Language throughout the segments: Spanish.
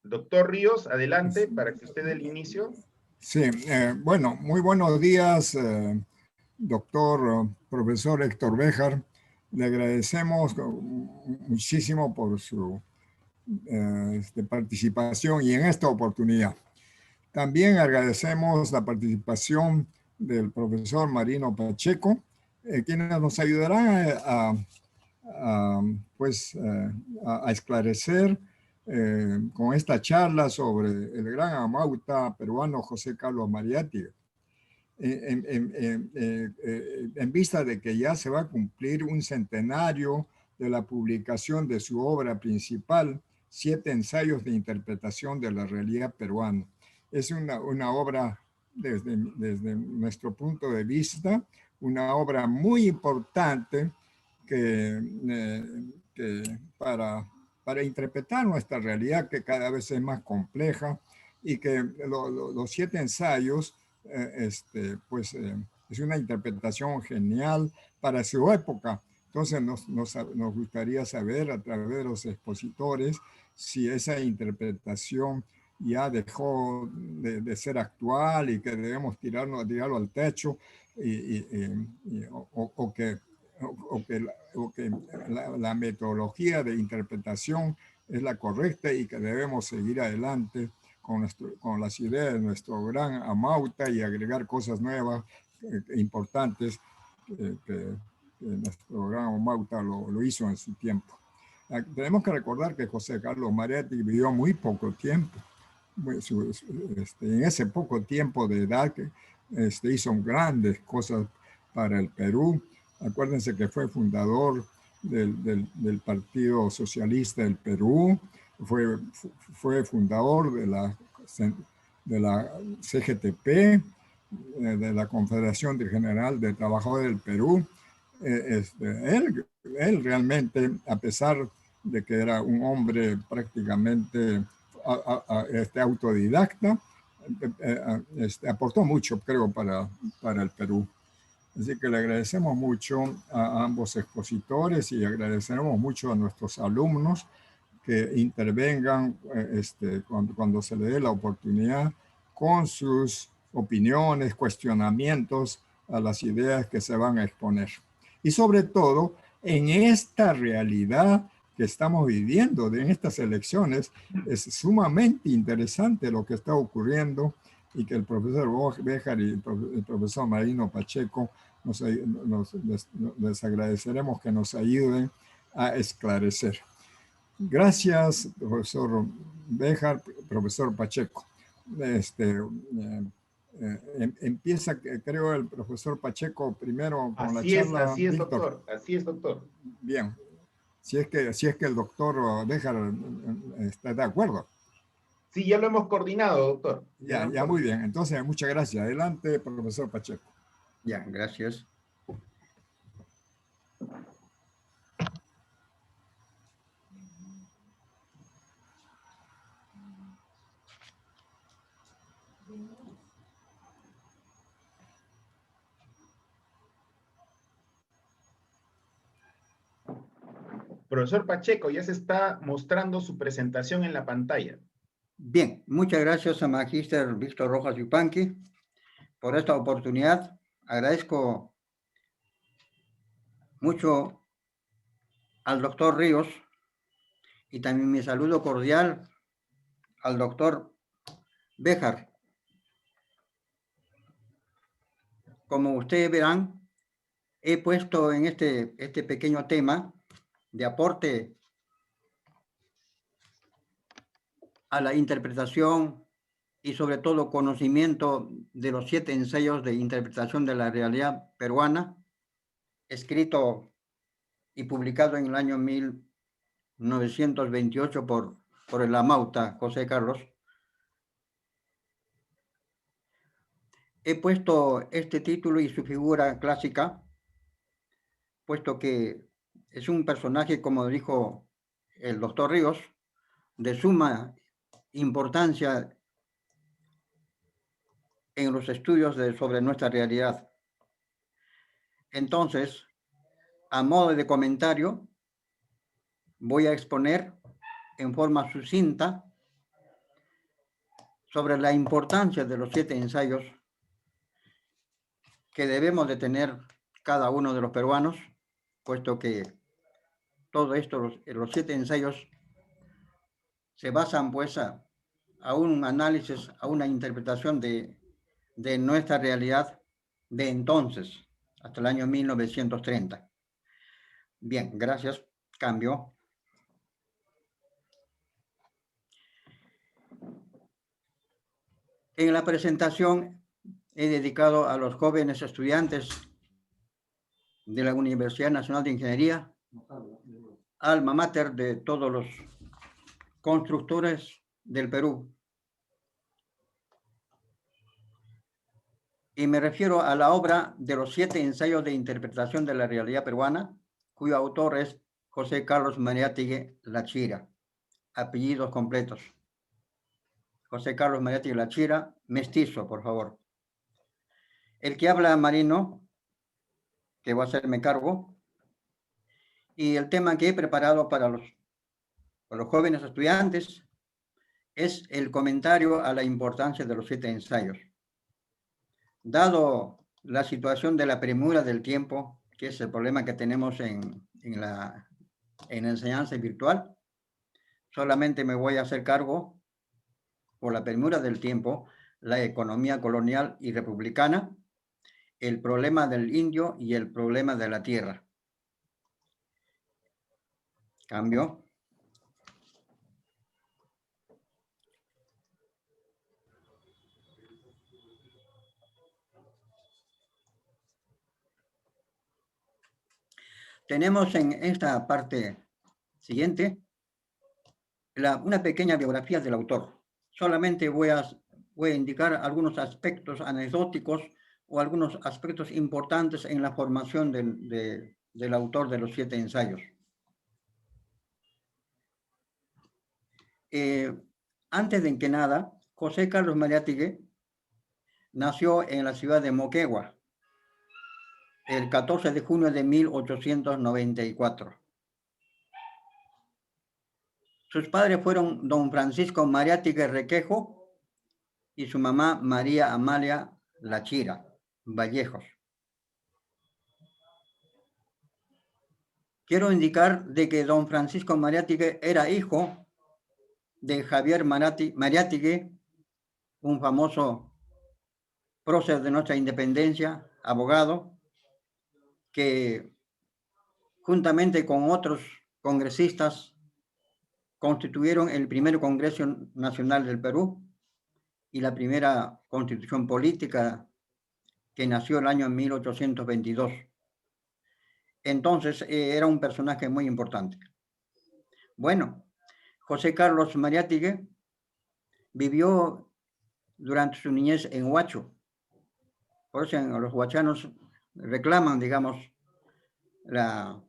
Doctor Ríos, adelante para que usted dé el inicio. Sí, bueno, muy buenos días, doctor, profesor Héctor Béjar. Le agradecemos muchísimo por su participación y en esta oportunidad. También agradecemos la participación del profesor Marino Pacheco, quienes nos ayudarán a esclarecer con esta charla sobre el gran amauta peruano José Carlos Mariátegui. En vista de que ya se va a cumplir un centenario de la publicación de su obra principal, 7 ensayos de interpretación de la realidad peruana. Es una obra, desde nuestro punto de vista, una obra muy importante para interpretar nuestra realidad, que cada vez es más compleja, y que los 7 ensayos es una interpretación genial para su época. Entonces nos gustaría saber a través de los expositores si esa interpretación ya dejó de ser actual y que debemos tirarlo al techo o que la metodología de interpretación es la correcta y que debemos seguir adelante con las ideas de nuestro gran amauta y agregar cosas nuevas importantes que nuestro gran amauta lo hizo en su tiempo. Tenemos que recordar que José Carlos Mariátegui vivió muy poco tiempo. En ese poco tiempo de edad que hizo grandes cosas para el Perú. Acuérdense que fue fundador del Partido Socialista del Perú, fue fundador de la CGTP, de la Confederación General de Trabajadores del Perú. Él realmente, a pesar de que era un hombre prácticamente autodidacta, aportó mucho, creo, para el Perú. Así que le agradecemos mucho a ambos expositores y agradeceremos mucho a nuestros alumnos que intervengan cuando se le dé la oportunidad con sus opiniones, cuestionamientos a las ideas que se van a exponer. Y sobre todo, en esta realidad que estamos viviendo, en estas elecciones, es sumamente interesante lo que está ocurriendo y que el profesor Béjar y el profesor Marino Pacheco les agradeceremos que nos ayuden a esclarecer. Gracias, profesor Béjar, profesor Pacheco. Empieza, creo, el profesor Pacheco primero con la charla. Así es, doctor. Así es, doctor. Bien. Si es que el doctor Béjar está de acuerdo. Sí, ya lo hemos coordinado, doctor. Ya, muy bien. Entonces, muchas gracias. Adelante, profesor Pacheco. Ya, gracias. Profesor Pacheco, ya se está mostrando su presentación en la pantalla. Bien, muchas gracias a Magíster Víctor Rojas Yupanqui por esta oportunidad. Agradezco mucho al doctor Ríos y también mi saludo cordial al doctor Béjar. Como ustedes verán, he puesto en este pequeño tema de aporte a la interpretación y sobre todo conocimiento de los 7 ensayos de interpretación de la realidad peruana, escrito y publicado en el año 1928 por el amauta José Carlos. He puesto este título y su figura clásica, puesto que es un personaje, como dijo el doctor Ríos, de suma importancia en los estudios sobre nuestra realidad. Entonces, a modo de comentario, voy a exponer en forma sucinta sobre la importancia de los 7 ensayos que debemos de tener cada uno de los peruanos, puesto que todo esto, los 7 ensayos se basan pues a un análisis, a una interpretación de nuestra realidad de entonces, hasta el año 1930. Bien, gracias. Cambio. En la presentación he dedicado a los jóvenes estudiantes de la Universidad Nacional de Ingeniería, alma mater de todos los constructores del Perú. Y me refiero a la obra de los 7 ensayos de interpretación de la realidad peruana, cuyo autor es José Carlos Mariátegui Lachira. Apellidos completos. José Carlos Mariátegui Lachira, mestizo, por favor. El que habla Marino, que va a hacerme cargo, y el tema que he preparado para los jóvenes estudiantes es el comentario a la importancia de los 7 ensayos. Dado la situación de la premura del tiempo, que es el problema que tenemos en la enseñanza virtual, solamente me voy a hacer cargo, por la premura del tiempo, la economía colonial y republicana, el problema del indio y el problema de la tierra. Cambio. Tenemos en esta parte siguiente una pequeña biografía del autor. Solamente voy a indicar algunos aspectos anecdóticos o algunos aspectos importantes en la formación del autor de los 7 ensayos. Antes de que nada, José Carlos Mariátegui nació en la ciudad de Moquegua, el 14 de junio de 1894. Sus padres fueron don Francisco Mariátegui Requejo y su mamá María Amalia Lachira Vallejos. Quiero indicar de que don Francisco Mariátegui era hijo de Javier Mariátegui, un famoso prócer de nuestra independencia, abogado, que juntamente con otros congresistas constituyeron el primer Congreso Nacional del Perú y la primera constitución política que nació el año 1822. Entonces era un personaje muy importante. Bueno, José Carlos Mariátegui vivió durante su niñez en Huacho. Por eso los huachanos reclaman, digamos, la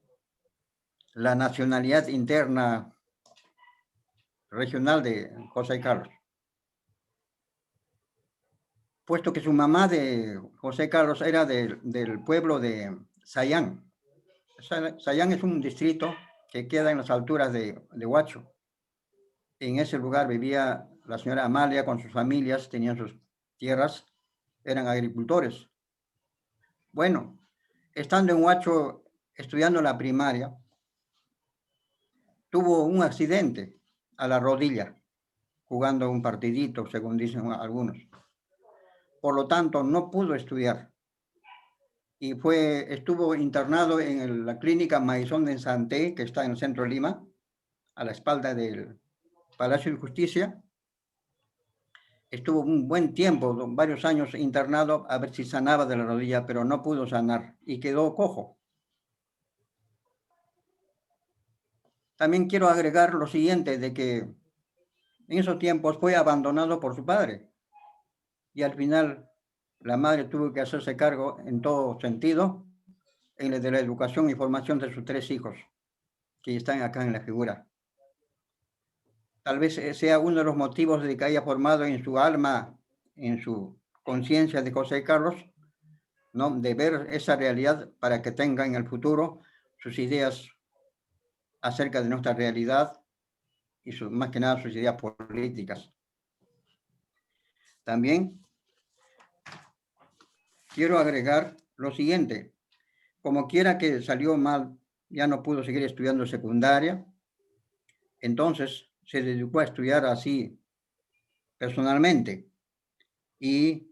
nacionalidad interna regional de José Carlos. Puesto que su mamá de José Carlos era del pueblo de Sayán. Sayán es un distrito que queda en las alturas de Huacho. En ese lugar vivía la señora Amalia con sus familias, tenían sus tierras, eran agricultores. Bueno, estando en Huacho estudiando la primaria, tuvo un accidente a la rodilla, jugando un partidito, según dicen algunos. Por lo tanto, no pudo estudiar. Y estuvo internado en la clínica Maizón de Santé, que está en el centro de Lima, a la espalda del Palacio de Justicia. Estuvo un buen tiempo, varios años internado, a ver si sanaba de la rodilla, pero no pudo sanar y quedó cojo. También quiero agregar lo siguiente, de que en esos tiempos fue abandonado por su padre y al final la madre tuvo que hacerse cargo en todo sentido de la educación y formación de sus 3 hijos que están acá en la figura. Tal vez sea uno de los motivos de que haya formado en su alma, en su conciencia de José Carlos, ¿no?, de ver esa realidad para que tenga en el futuro sus ideas acerca de nuestra realidad y más que nada sus ideas políticas. También quiero agregar lo siguiente. Como quiera que salió mal, ya no pudo seguir estudiando secundaria. Entonces se dedicó a estudiar así personalmente. Y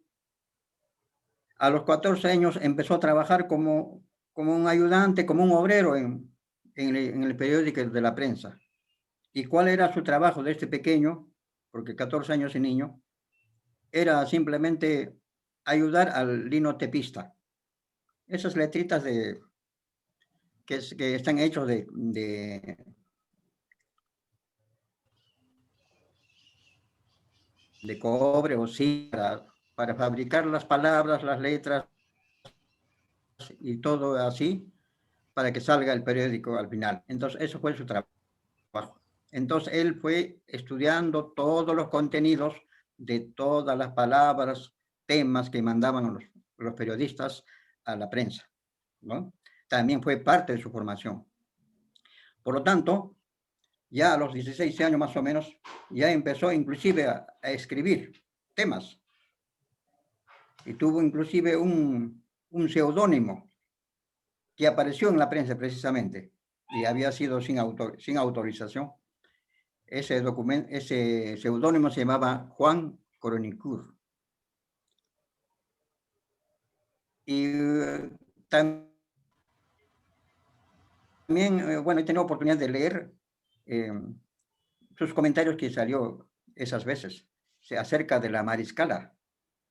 a los 14 años empezó a trabajar como un ayudante, como un obrero en el periódico de la prensa. ¿Y cuál era su trabajo de este pequeño? Porque 14 años y niño. Era simplemente ayudar al linotepista. Esas letritas que están hechos de cobre o sí, para fabricar las palabras, las letras y todo así, para que salga el periódico al final. Entonces, eso fue su trabajo. Entonces, él fue estudiando todos los contenidos de todas las palabras, temas que mandaban los periodistas a la prensa, ¿no? También fue parte de su formación. Por lo tanto, ya a los 16 años más o menos, ya empezó inclusive a escribir temas. Y tuvo inclusive un seudónimo que apareció en la prensa precisamente y había sido sin autorización. Ese seudónimo se llamaba Juan Coronicur. Y también, bueno, he tenido oportunidad de leer sus comentarios que salió esas veces acerca de la mariscala.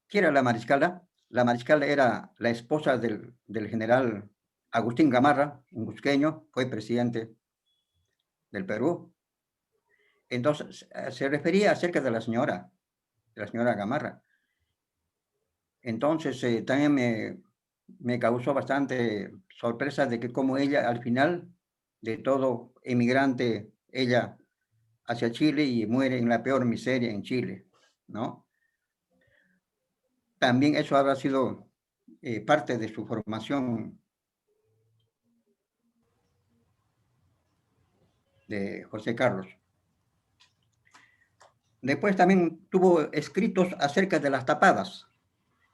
¿Quién era la mariscala? La mariscala era la esposa del general Agustín Gamarra, un cusqueño, fue presidente del Perú. Entonces, se refería acerca de la señora Gamarra. Entonces, también me causó bastante sorpresa de que como ella, al final de todo emigrante, ella hacia Chile y muere en la peor miseria en Chile, ¿no? También eso habrá sido parte de su formación de José Carlos. Después también tuvo escritos acerca de las tapadas.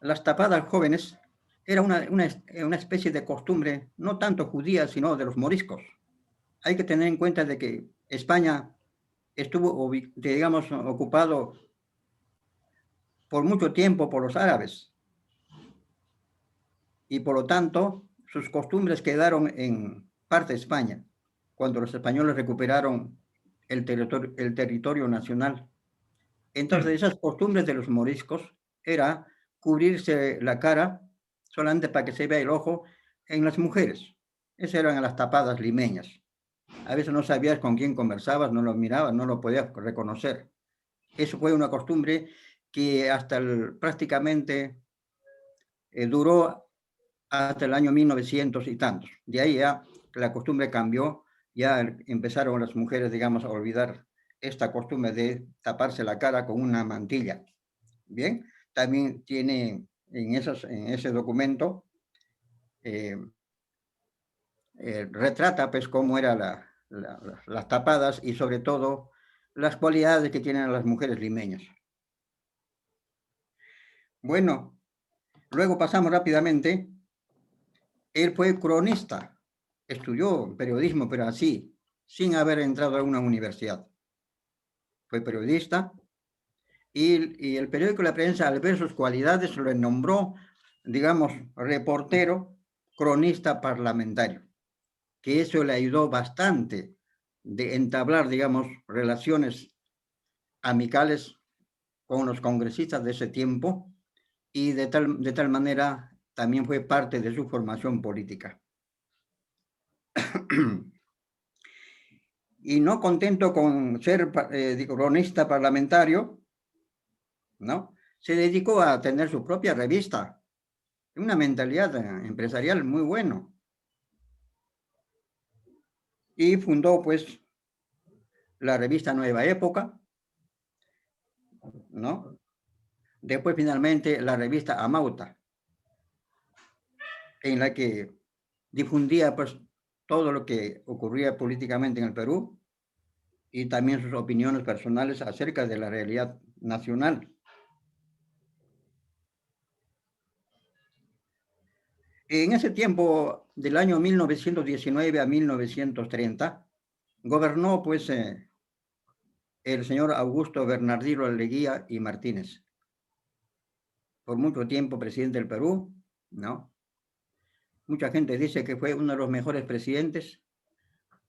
Las tapadas jóvenes era una especie de costumbre, no tanto judía, sino de los moriscos. Hay que tener en cuenta de que España estuvo, digamos, ocupado por mucho tiempo por los árabes. Y por lo tanto, sus costumbres quedaron en parte de España, cuando los españoles recuperaron el territorio nacional. Entonces, esas costumbres de los moriscos era cubrirse la cara solamente para que se vea el ojo en las mujeres. Esas eran las tapadas limeñas. A veces no sabías con quién conversabas, no lo mirabas, no lo podías reconocer. Eso fue una costumbre que hasta prácticamente duró hasta el año 1900 y tantos. De ahí ya la costumbre cambió, ya empezaron las mujeres, digamos, a olvidar esta costumbre de taparse la cara con una mantilla. Bien, también tiene en ese documento, retrata pues cómo eran las tapadas y sobre todo las cualidades que tienen las mujeres limeñas. Bueno, luego pasamos rápidamente. Él fue cronista, estudió periodismo, pero así, sin haber entrado a una universidad. Fue periodista y el periódico La Prensa, al ver sus cualidades, lo nombró, digamos, reportero, cronista parlamentario, que eso le ayudó bastante de entablar, digamos, relaciones amicales con los congresistas de ese tiempo y de tal manera también fue parte de su formación política. Y no contento con ser cronista parlamentario, ¿no? Se dedicó a tener su propia revista, una mentalidad empresarial muy bueno. Y fundó, pues, la revista Nueva Época, ¿no? Después, finalmente, la revista Amauta, en la que difundía, pues, todo lo que ocurría políticamente en el Perú y también sus opiniones personales acerca de la realidad nacional. En ese tiempo, del año 1919 a 1930, gobernó pues el señor Augusto Bernardino Leguía y Martínez. Por mucho tiempo presidente del Perú, ¿no? Mucha gente dice que fue uno de los mejores presidentes,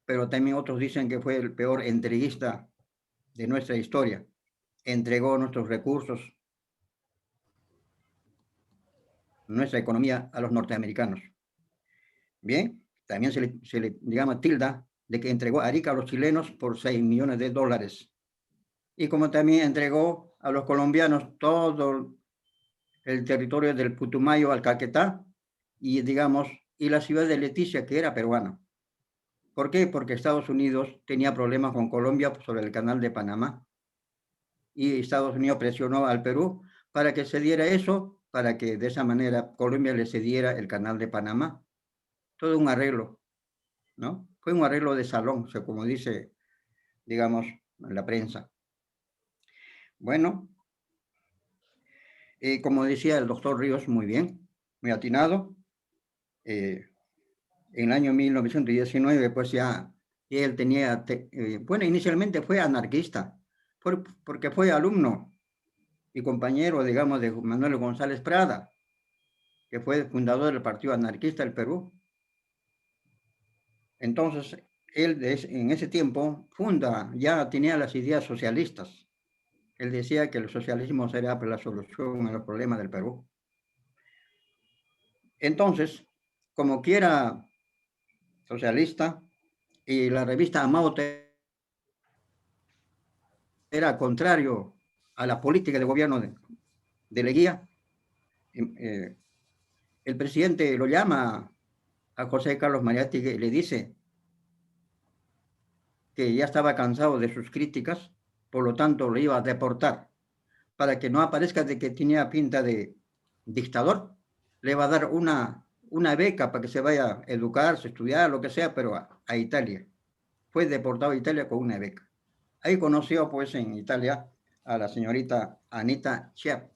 pero también otros dicen que fue el peor entreguista de nuestra historia. Entregó nuestros recursos, nuestra economía a los norteamericanos. Bien, también se le digamos, tilda de que entregó Arica a los chilenos por 6 millones de dólares. Y como también entregó a los colombianos todo el territorio del Putumayo al Caquetá y, digamos, y la ciudad de Leticia, que era peruana. ¿Por qué? Porque Estados Unidos tenía problemas con Colombia sobre el canal de Panamá. Y Estados Unidos presionó al Perú para que se diera eso, para que de esa manera Colombia le cediera el canal de Panamá. Todo un arreglo, ¿no? Fue un arreglo de salón, o sea, como dice, digamos, en la prensa. Bueno, como decía el doctor Ríos, muy bien, muy atinado. En el año 1919, pues ya él tenía, bueno, inicialmente fue anarquista, porque fue alumno y compañero, digamos, de Manuel González Prada, que fue fundador del Partido Anarquista del Perú. Entonces, él en ese tiempo ya tenía las ideas socialistas. Él decía que el socialismo sería la solución a los problemas del Perú. Entonces, como quiera socialista, y la revista Amaute era contrario a la política de gobierno de Leguía, el presidente lo llama a José Carlos Mariátegui y le dice que ya estaba cansado de sus críticas, por lo tanto lo iba a deportar. Para que no aparezca de que tenía pinta de dictador, le va a dar una beca para que se vaya a educarse, estudiar, lo que sea, pero a Italia. Fue deportado a Italia con una beca. Ahí conoció, pues, en Italia a la señorita Anita Chiap,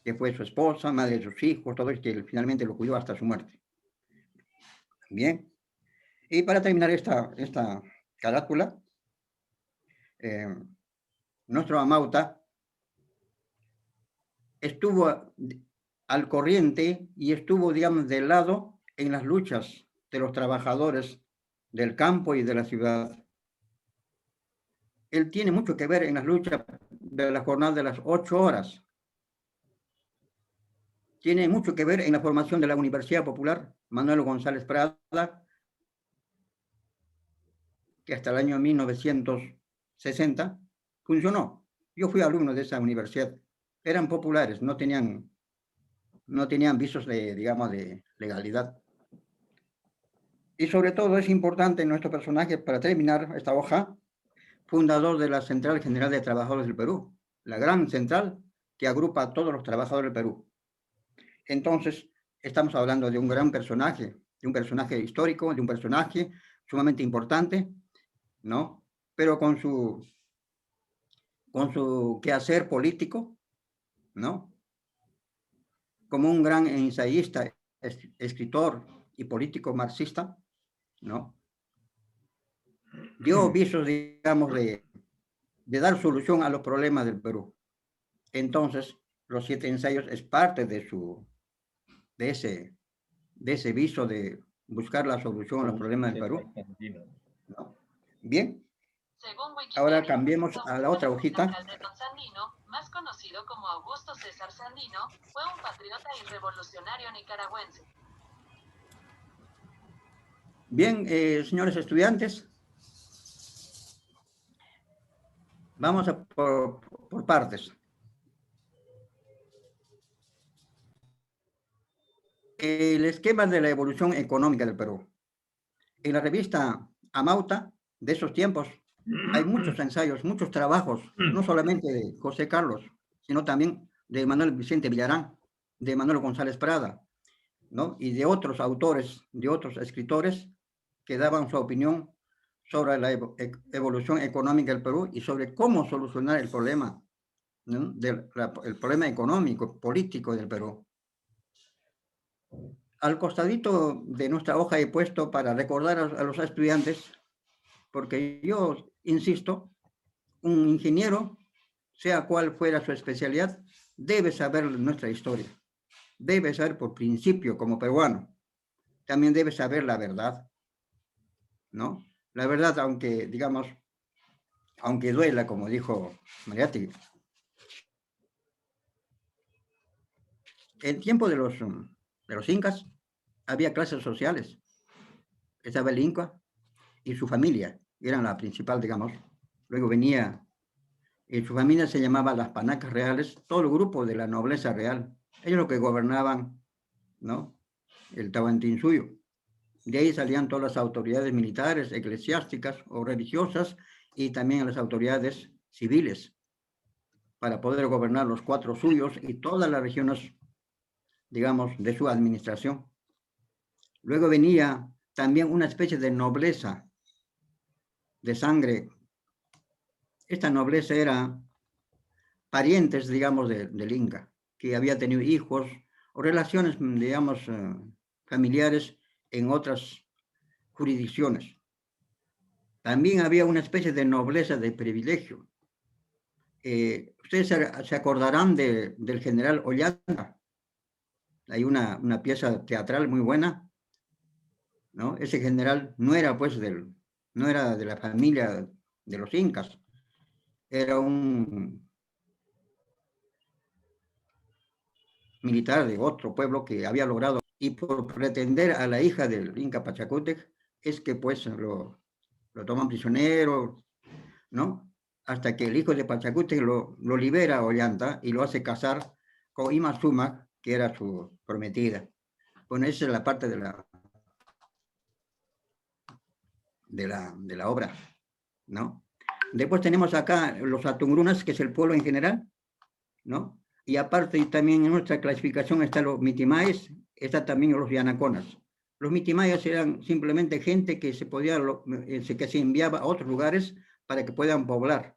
que fue su esposa, madre de sus hijos, todo esto, que finalmente lo cuidó hasta su muerte. Bien. Y para terminar esta carátula, nuestro Amauta estuvo al corriente y estuvo, digamos, del lado en las luchas de los trabajadores del campo y de la ciudad. Él tiene mucho que ver en las luchas de la jornada de las 8 horas. Tiene mucho que ver en la formación de la Universidad Popular Manuel González Prada, que hasta el año 1960 funcionó. Yo fui alumno de esa universidad. Eran populares, no tenían visos de, digamos, de legalidad. Y sobre todo es importante nuestro personaje, para terminar esta hoja, fundador de la Central General de Trabajadores del Perú, la gran central que agrupa a todos los trabajadores del Perú. Entonces, estamos hablando de un gran personaje, de un personaje histórico, de un personaje sumamente importante, ¿no? Pero con su quehacer político, ¿no? Como un gran ensayista, escritor y político marxista, ¿no? Dio visos, digamos, de dar solución a los problemas del Perú. Entonces, los 7 ensayos es parte de ese viso de buscar la solución a los problemas del Perú, ¿no? Bien. Ahora cambiemos a la otra hojita. Sandino, más conocido como Augusto César Sandino, fue un patriota y revolucionario nicaragüense. Bien, señores estudiantes, vamos por partes. El esquema de la evolución económica del Perú. En la revista Amauta de esos tiempos hay muchos ensayos, muchos trabajos, no solamente de José Carlos, sino también de Manuel Vicente Villarán, de Manuel González Prada, ¿no? Y de otros autores, de otros escritores que daban su opinión sobre la evolución económica del Perú y sobre cómo solucionar el problema, ¿no? El problema económico, político del Perú. Al costadito de nuestra hoja he puesto para recordar a los estudiantes, porque yo insisto, un ingeniero, sea cual fuera su especialidad, debe saber nuestra historia, debe saber por principio como peruano, también debe saber la verdad, ¿no? La verdad, aunque, digamos, aunque duela, como dijo Mariátegui. En tiempo de los incas había clases sociales. Estaba el inca y su familia, eran la principal, digamos. Luego venía, su familia se llamaba las panacas reales, todo el grupo de la nobleza real. Ellos los que gobernaban, ¿no? El Tahuantinsuyo. De ahí salían todas las autoridades militares, eclesiásticas o religiosas y también las autoridades civiles para poder gobernar los 4 suyos y todas las regiones, digamos, de su administración. Luego venía también una especie de nobleza de sangre. Esta nobleza era parientes, digamos, del Inca, que había tenido hijos o relaciones, digamos, familiares en otras jurisdicciones. También había una especie de nobleza de privilegio. Ustedes se acordarán del general Ollanta. Hay una pieza teatral muy buena, ¿no? Ese general no era, pues, no era de la familia de los incas, era un militar de otro pueblo que había logrado, y por pretender a la hija del Inca Pachacútec, es que pues lo toman prisionero, ¿no? Hasta que el hijo de Pachacútec lo libera a Ollanta y lo hace casar con Ima Sumac, que era su prometida. Bueno, esa es la parte de la obra, ¿no? Después tenemos acá los Atungrunas, que es el pueblo en general, ¿no? Y aparte también en nuestra clasificación están los Mitimayes, están también los Yanaconas. Los Mitimayes eran simplemente gente que que se enviaba a otros lugares para que puedan poblar.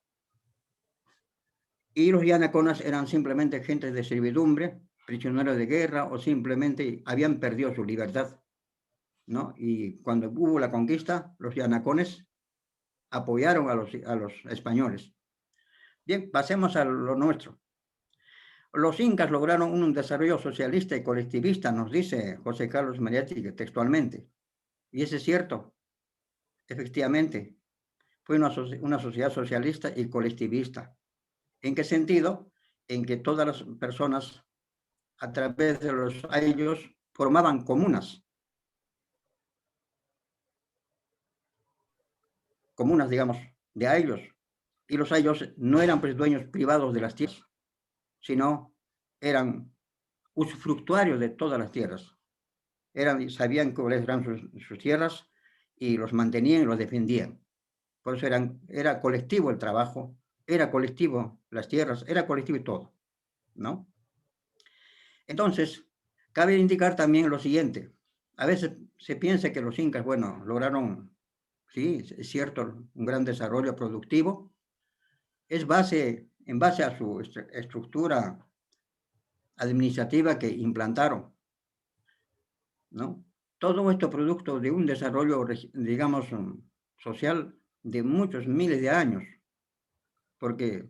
Y los Yanaconas eran simplemente gente de servidumbre, prisioneros de guerra o simplemente habían perdido su libertad, ¿no? Y cuando hubo la conquista, los Yanacones apoyaron a los españoles. Bien, pasemos a lo nuestro. Los incas lograron un desarrollo socialista y colectivista, nos dice José Carlos Mariátegui textualmente. Y eso es cierto, efectivamente. Fue una sociedad socialista y colectivista. ¿En qué sentido? En que todas las personas, a través de los ayllus, formaban comunas. Comunas, digamos, de ayllus. Y los ayllus no eran pues dueños privados de las tierras, sino eran usufructuarios de todas las tierras. Sabían cuáles eran sus tierras y los mantenían y los defendían. Por eso era colectivo el trabajo, era colectivo las tierras, era colectivo y todo, ¿no? Entonces, cabe indicar también lo siguiente. A veces se piensa que los incas, bueno, lograron, sí, es cierto, un gran desarrollo productivo. Es en base a su estructura administrativa que implantaron, ¿no? Todo esto producto de un desarrollo, digamos, social de muchos miles de años, porque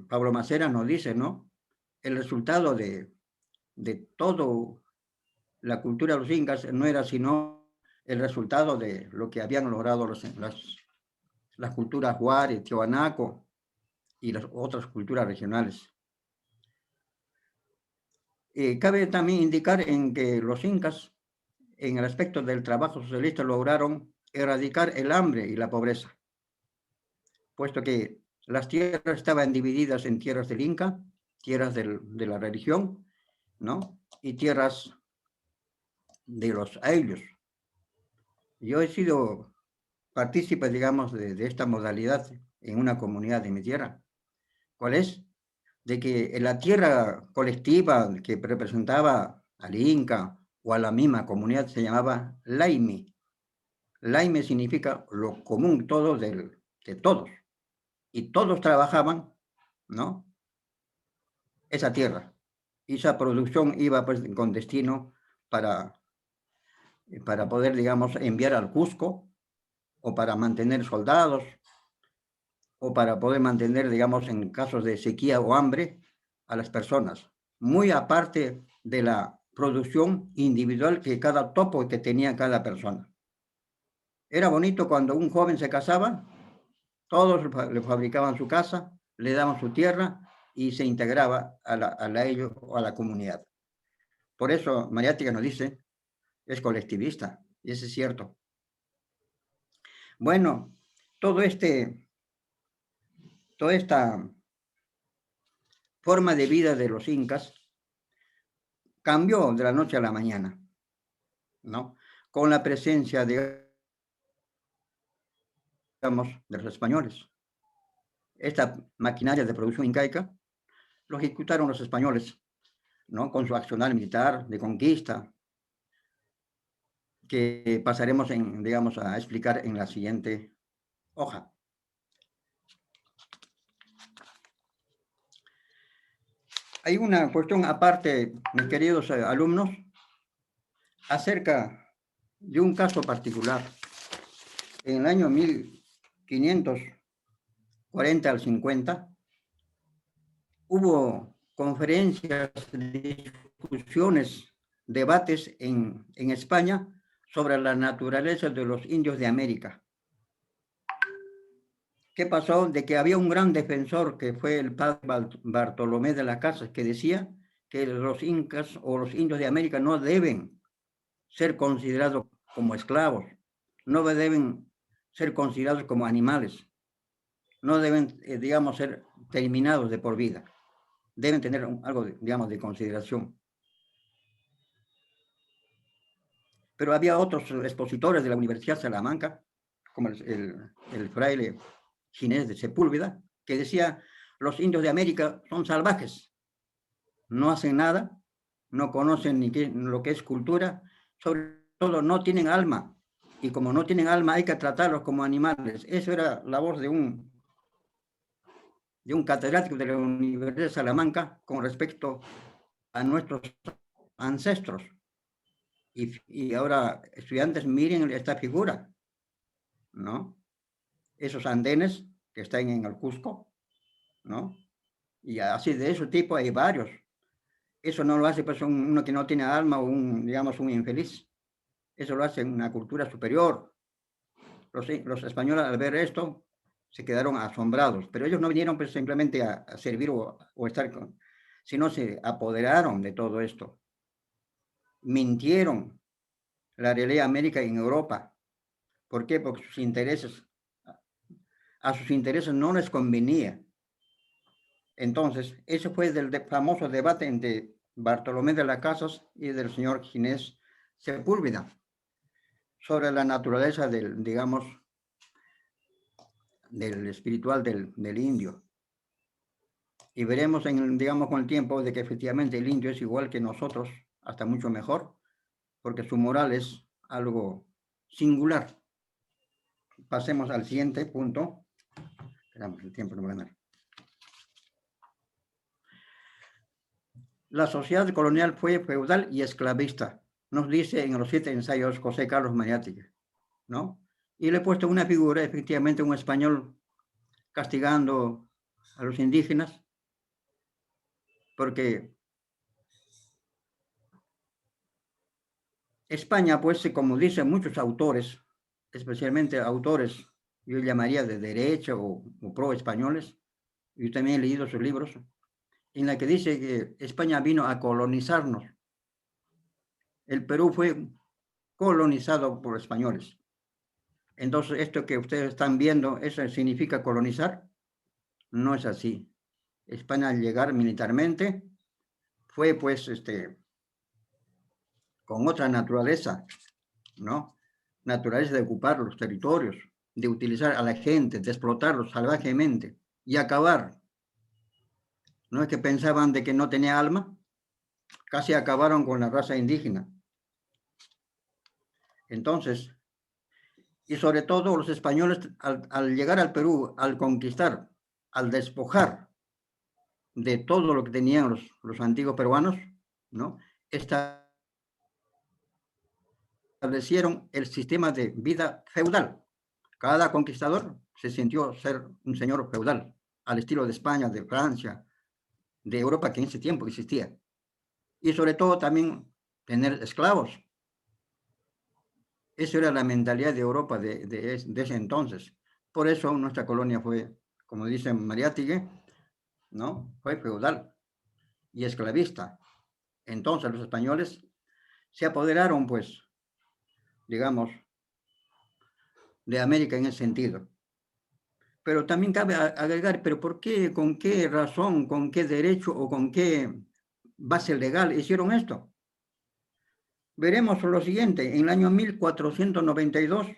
Pablo Macera nos dice, ¿no? El resultado de toda la cultura de los incas no era sino el resultado de lo que habían logrado las culturas Huari, Tiwanaco y las otras culturas regionales. Cabe también indicar en que los incas, en el aspecto del trabajo socialista, lograron erradicar el hambre y la pobreza, puesto que las tierras estaban divididas en tierras del Inca, tierras de la religión, ¿no? Y tierras de los ayllus. Yo he sido partícipe, digamos, de esta modalidad en una comunidad de mi tierra. ¿Cuál es? De que en la tierra colectiva que representaba al Inca o a la misma comunidad se llamaba Laime. Laime significa lo común, todo de todos. Y todos trabajaban, ¿no? Esa tierra. y esa producción iba pues con destino para poder, digamos, enviar al Cusco, o para mantener soldados, o para poder mantener, digamos, en casos de sequía o hambre, a las personas. Muy aparte de la producción individual que cada topo que tenía cada persona. Era bonito cuando un joven se casaba, todos le fabricaban su casa, le daban su tierra y se integraba a ellos o a la comunidad. Por eso Mariátegui nos dice, es colectivista, y eso es cierto. Bueno, toda esta forma de vida de los incas cambió de la noche a la mañana, ¿no? Con la presencia, digamos, de los españoles. Esta maquinaria de producción incaica lo ejecutaron los españoles, ¿no? Con su accionar militar de conquista, que pasaremos, digamos, a explicar en la siguiente hoja. Hay una cuestión aparte, mis queridos alumnos, acerca de un caso particular. En el año 1540 al 50, hubo conferencias, discusiones, debates en España sobre la naturaleza de los indios de América. ¿Qué pasó? De que había un gran defensor que fue el padre Bartolomé de las Casas, que decía que los incas o los indios de América no deben ser considerados como esclavos, no deben ser considerados como animales, no deben, digamos, ser terminados de por vida, deben tener algo, digamos, de consideración. Pero había otros expositores de la Universidad de Salamanca, como el fraile Ginés de Sepúlveda, que decía, los indios de América son salvajes, no hacen nada, no conocen ni lo que es cultura, sobre todo no tienen alma, y como no tienen alma hay que tratarlos como animales. Eso era la voz de un catedrático de la Universidad de Salamanca con respecto a nuestros ancestros. Y ahora, estudiantes, miren esta figura, ¿no? Esos andenes que están en el Cusco, ¿no? Y así de ese tipo hay varios. Eso no lo hace pues uno que no tiene alma o digamos, un infeliz. Eso lo hace una cultura superior. Los españoles al ver esto se quedaron asombrados, pero ellos no vinieron pues simplemente a servir o estar sino se apoderaron de todo esto. Mintieron la realidad América en Europa. ¿Por qué? Porque a sus intereses no les convenía. Entonces, ese fue el famoso debate entre Bartolomé de las Casas y del señor Ginés Sepúlveda sobre la naturaleza digamos, del espiritual del indio. Y veremos, digamos, con el tiempo de que efectivamente el indio es igual que nosotros, hasta mucho mejor, porque su moral es algo singular. Pasemos al siguiente punto. Esperamos, el tiempo no va a ganar. La sociedad colonial fue feudal y esclavista, nos dice en los 7 ensayos José Carlos Mariátegui, ¿no? Y le he puesto una figura, efectivamente, un español castigando a los indígenas, porque España, pues, como dicen muchos autores, especialmente autores, yo llamaría de derecha o pro españoles, yo también he leído sus libros, en la que dice que España vino a colonizarnos. El Perú fue colonizado por españoles. Entonces, esto que ustedes están viendo, ¿eso significa colonizar? No es así. España, al llegar militarmente, fue pues con otra naturaleza, ¿no? Naturaleza de ocupar los territorios, de utilizar a la gente, de explotarlos salvajemente y acabar. No es que pensaban de que no tenía alma, casi acabaron con la raza indígena. Entonces, y sobre todo los españoles al llegar al Perú, al conquistar, al despojar de todo lo que tenían los antiguos peruanos, ¿no? Establecieron el sistema de vida feudal. Cada conquistador se sintió ser un señor feudal, al estilo de España, de Francia, de Europa, que en ese tiempo existía. Y sobre todo también tener esclavos. Esa era la mentalidad de Europa de ese entonces. Por eso nuestra colonia fue, como dice Mariátegui, ¿no? Fue feudal y esclavista. Entonces los españoles se apoderaron, pues, digamos, de América en ese sentido. Pero también cabe agregar, pero ¿por qué, con qué razón, con qué derecho o con qué base legal hicieron esto? Veremos lo siguiente. En el año 1492,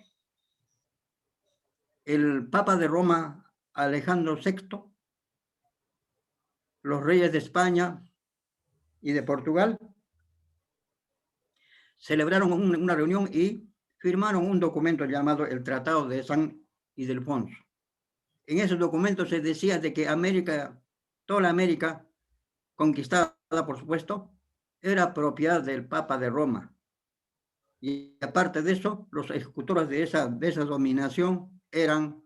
el Papa de Roma, Alejandro VI, los reyes de España y de Portugal, celebraron una reunión y firmaron un documento llamado el Tratado de San Ildefonso. En ese documento se decía de que América, toda la América, conquistada por supuesto, era propiedad del Papa de Roma. Y aparte de eso, los ejecutores de esa dominación eran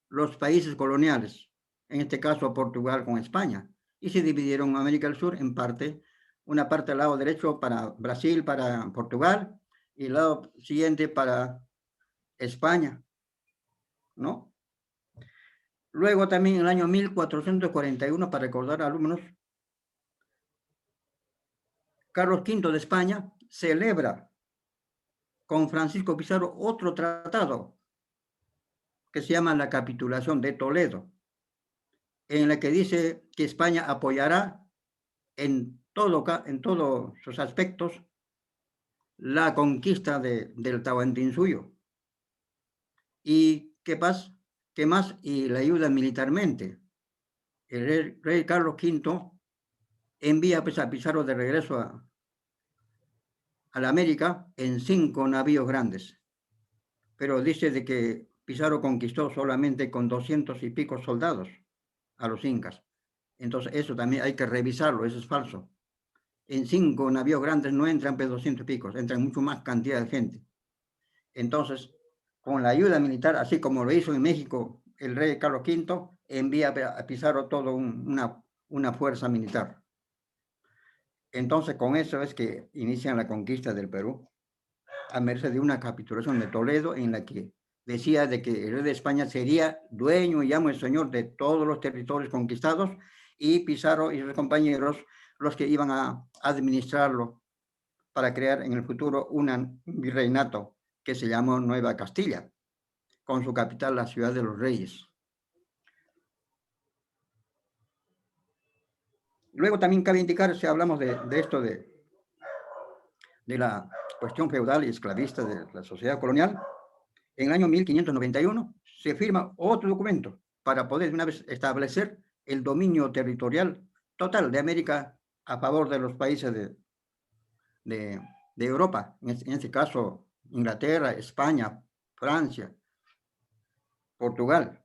los países coloniales, en este caso Portugal con España. Y se dividieron América del Sur en parte, una parte al lado derecho para Brasil, para Portugal, y el lado siguiente para España, ¿no? Luego también en el año 1441, para recordar a alumnos, Carlos V de España celebra con Francisco Pizarro otro tratado que se llama la Capitulación de Toledo, en la que dice que España apoyará en todos sus aspectos la conquista del Tahuantinsuyo. ¿Y qué más? Y la ayuda militarmente. El rey Carlos V envía pues, a Pizarro de regreso a la América en 5 navíos grandes. Pero dice de que Pizarro conquistó solamente con 200 y pico soldados a los incas. Entonces eso también hay que revisarlo, eso es falso. En 5 navíos grandes no entran 200 y pico, entran mucho más cantidad de gente. Entonces, con la ayuda militar, así como lo hizo en México el rey Carlos V, envía a Pizarro toda una fuerza militar. Entonces, con eso es que inician la conquista del Perú, a merced de una capitulación de Toledo en la que decía de que el rey de España sería dueño y amo y señor de todos los territorios conquistados y Pizarro y sus compañeros los que iban a administrarlo para crear en el futuro un virreinato que se llamó Nueva Castilla, con su capital la ciudad de los Reyes. Luego también cabe indicar, si hablamos de esto de la cuestión feudal y esclavista de la sociedad colonial, en el año 1591 se firma otro documento para poder de una vez establecer el dominio territorial total de América a favor de los países de Europa, en este caso Inglaterra, España, Francia, Portugal.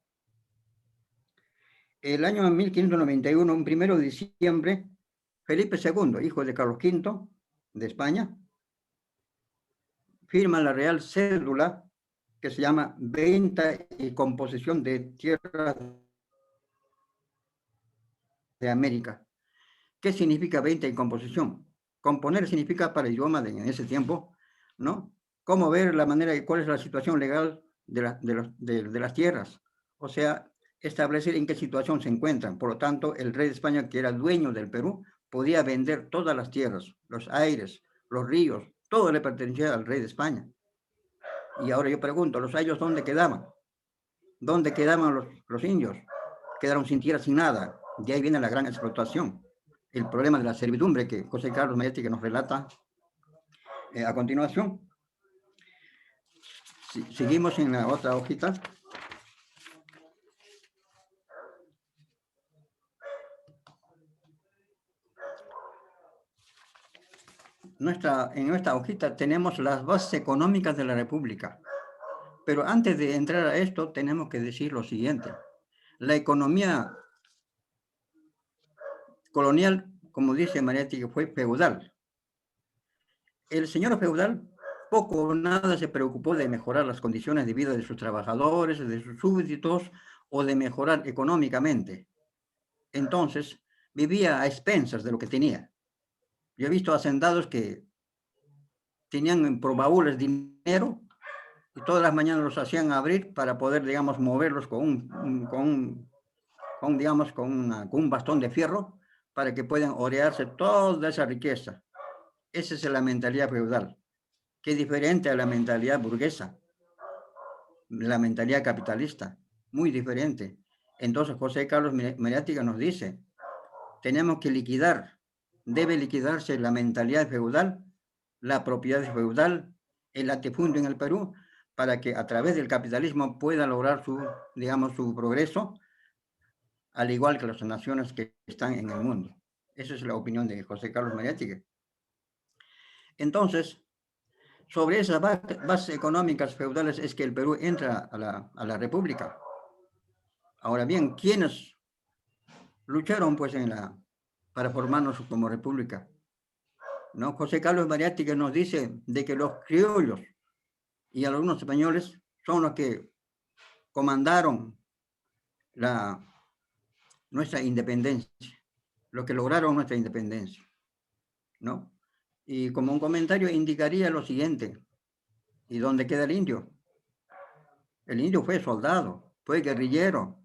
El año 1591, un 1 de diciembre, Felipe II, hijo de Carlos V de España, firma la Real Cédula que se llama Venta y Composición de Tierras de América. ¿Qué significa venta y composición? Componer significa para el idioma en ese tiempo, ¿no? Cómo ver la manera y cuál es la situación legal de las tierras. O sea, establecer en qué situación se encuentran. Por lo tanto, el rey de España, que era dueño del Perú, podía vender todas las tierras, los aires, los ríos, todo le pertenecía al rey de España. Y ahora yo pregunto, ¿los ayos dónde quedaban? ¿Dónde quedaban los indios? Quedaron sin tierra, sin nada. De ahí viene la gran explotación. El problema de la servidumbre que José Carlos Mariátegui nos relata a continuación. Seguimos en la otra hojita. En nuestra hojita tenemos las bases económicas de la República. Pero antes de entrar a esto, tenemos que decir lo siguiente. La economía colonial, como dice Mariátegui, fue feudal. El señor feudal poco o nada se preocupó de mejorar las condiciones de vida de sus trabajadores, de sus súbditos, o de mejorar económicamente. Entonces, vivía a expensas de lo que tenía. Yo he visto hacendados que tenían por baúles dinero y todas las mañanas los hacían abrir para poder, digamos, moverlos con un bastón de fierro para que puedan orearse toda esa riqueza. Esa es la mentalidad feudal, que es diferente a la mentalidad burguesa, la mentalidad capitalista, muy diferente. Entonces José Carlos Mariátegui nos dice, tenemos que debe liquidarse la mentalidad feudal, la propiedad feudal, el latifundio en el Perú, para que a través del capitalismo pueda lograr su progreso, al igual que las naciones que están en el mundo. Esa es la opinión de José Carlos Mariátegui. Entonces, sobre esas bases económicas feudales es que el Perú entra a la República. Ahora bien, ¿quiénes lucharon pues para formarnos como república? ¿No? José Carlos Mariátegui nos dice de que los criollos y algunos españoles son los que comandaron nuestra independencia, los que lograron nuestra independencia, ¿no? Y como un comentario indicaría lo siguiente, ¿y dónde queda el indio? El indio fue soldado, fue guerrillero.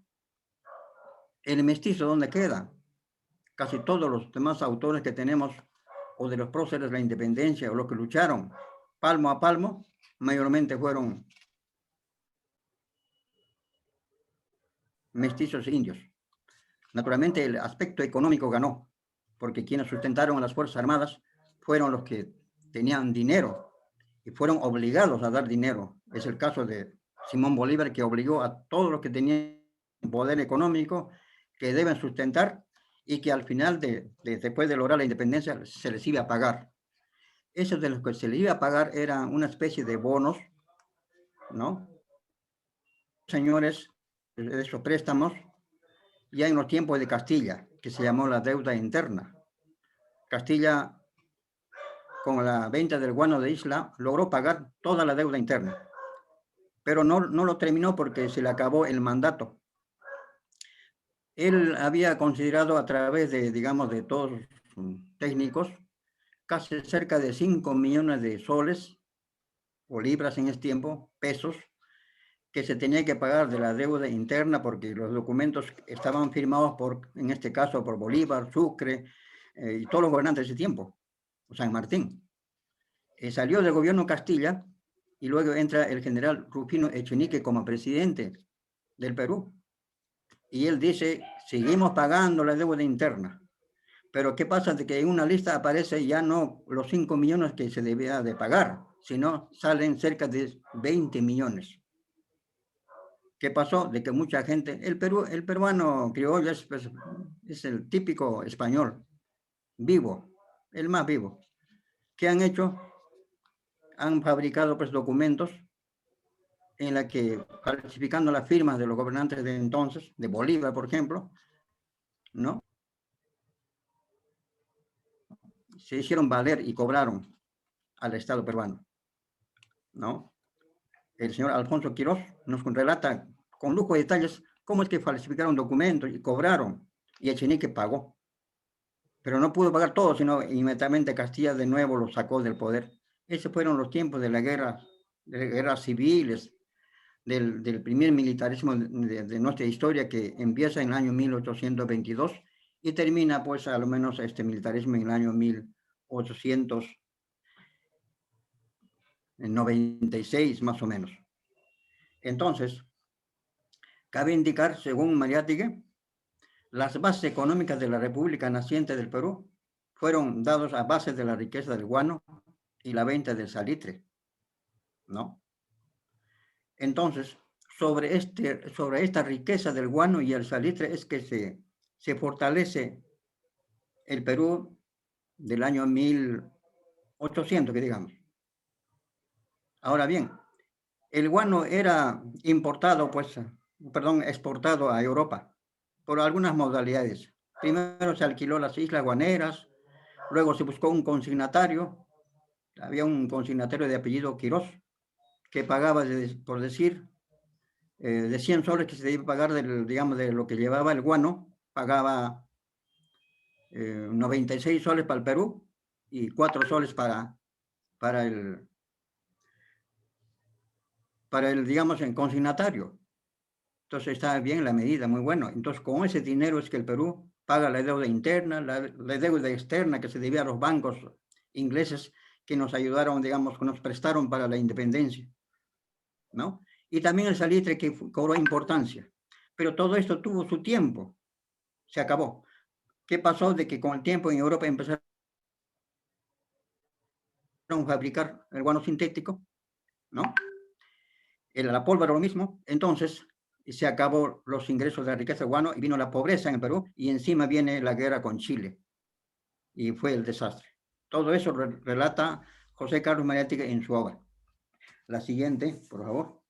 El mestizo, ¿dónde queda? Casi todos los demás autores que tenemos, o de los próceres de la independencia, o los que lucharon palmo a palmo, mayormente fueron mestizos indios. Naturalmente el aspecto económico ganó, porque quienes sustentaron a las Fuerzas Armadas fueron los que tenían dinero y fueron obligados a dar dinero. Es el caso de Simón Bolívar, que obligó a todos los que tenían poder económico que deben sustentar y que al final, después de lograr la independencia, se les iba a pagar. Esos de los que se les iba a pagar eran una especie de bonos, ¿no? Señores, de esos préstamos, ya en los tiempos de Castilla, que se llamó la deuda interna. Castilla, con la venta del guano de Isla, logró pagar toda la deuda interna, pero no lo terminó porque se le acabó el mandato. Él había considerado a través de, digamos, de todos los técnicos, casi cerca de 5 millones de soles, o libras en ese tiempo, pesos, que se tenía que pagar de la deuda interna porque los documentos estaban firmados en este caso, por Bolívar, Sucre y todos los gobernantes de ese tiempo, San Martín. Salió del gobierno Castilla y luego entra el general Rufino Echenique como presidente del Perú. Y él dice, seguimos pagando la deuda interna. Pero ¿qué pasa? De que en una lista aparece ya no los 5 millones que se debía de pagar, sino salen cerca de 20 millones. ¿Qué pasó? De que mucha gente, el peruano criollo es el típico español, vivo, el más vivo. ¿Qué han hecho? Han fabricado pues documentos en la que, falsificando las firmas de los gobernantes de entonces, de Bolívar, por ejemplo, ¿no? Se hicieron valer y cobraron al Estado peruano, ¿no? El señor Alfonso Quirós nos relata con lujo de detalles cómo es que falsificaron documentos y cobraron, y Echenique pagó. Pero no pudo pagar todo, sino inmediatamente Castilla de nuevo lo sacó del poder. Esos fueron los tiempos de de guerras civiles, del primer militarismo de nuestra historia, que empieza en el año 1822 y termina pues a lo menos este militarismo en el año 1896 más o menos. Entonces, cabe indicar, según Mariátegui, las bases económicas de la República naciente del Perú fueron dadas a base de la riqueza del guano y la venta del salitre, ¿no? Entonces, sobre esta riqueza del guano y el salitre es que se fortalece el Perú del año 1800, que digamos. Ahora bien, el guano era exportado a Europa por algunas modalidades. Primero se alquiló las Islas Guaneras, luego se buscó un consignatario. Había un consignatario de apellido Quirós que pagaba, por decir, de 100 soles que se debía pagar, digamos, de lo que llevaba el guano, pagaba 96 soles para el Perú y 4 soles para el, digamos, el consignatario. Entonces está bien la medida, muy bueno. Entonces con ese dinero es que el Perú paga la deuda interna, la deuda externa que se debía a los bancos ingleses que nos ayudaron, digamos, que nos prestaron para la independencia, ¿no? Y también el salitre que cobró importancia. Pero todo esto tuvo su tiempo, se acabó. ¿Qué pasó? De que con el tiempo en Europa empezaron a fabricar el guano sintético, ¿no? La pólvora lo mismo. Entonces se acabó los ingresos de la riqueza del guano y vino la pobreza en el Perú y encima viene la guerra con Chile y fue el desastre. Todo eso relata José Carlos Mariátegui en su obra. La siguiente, por favor.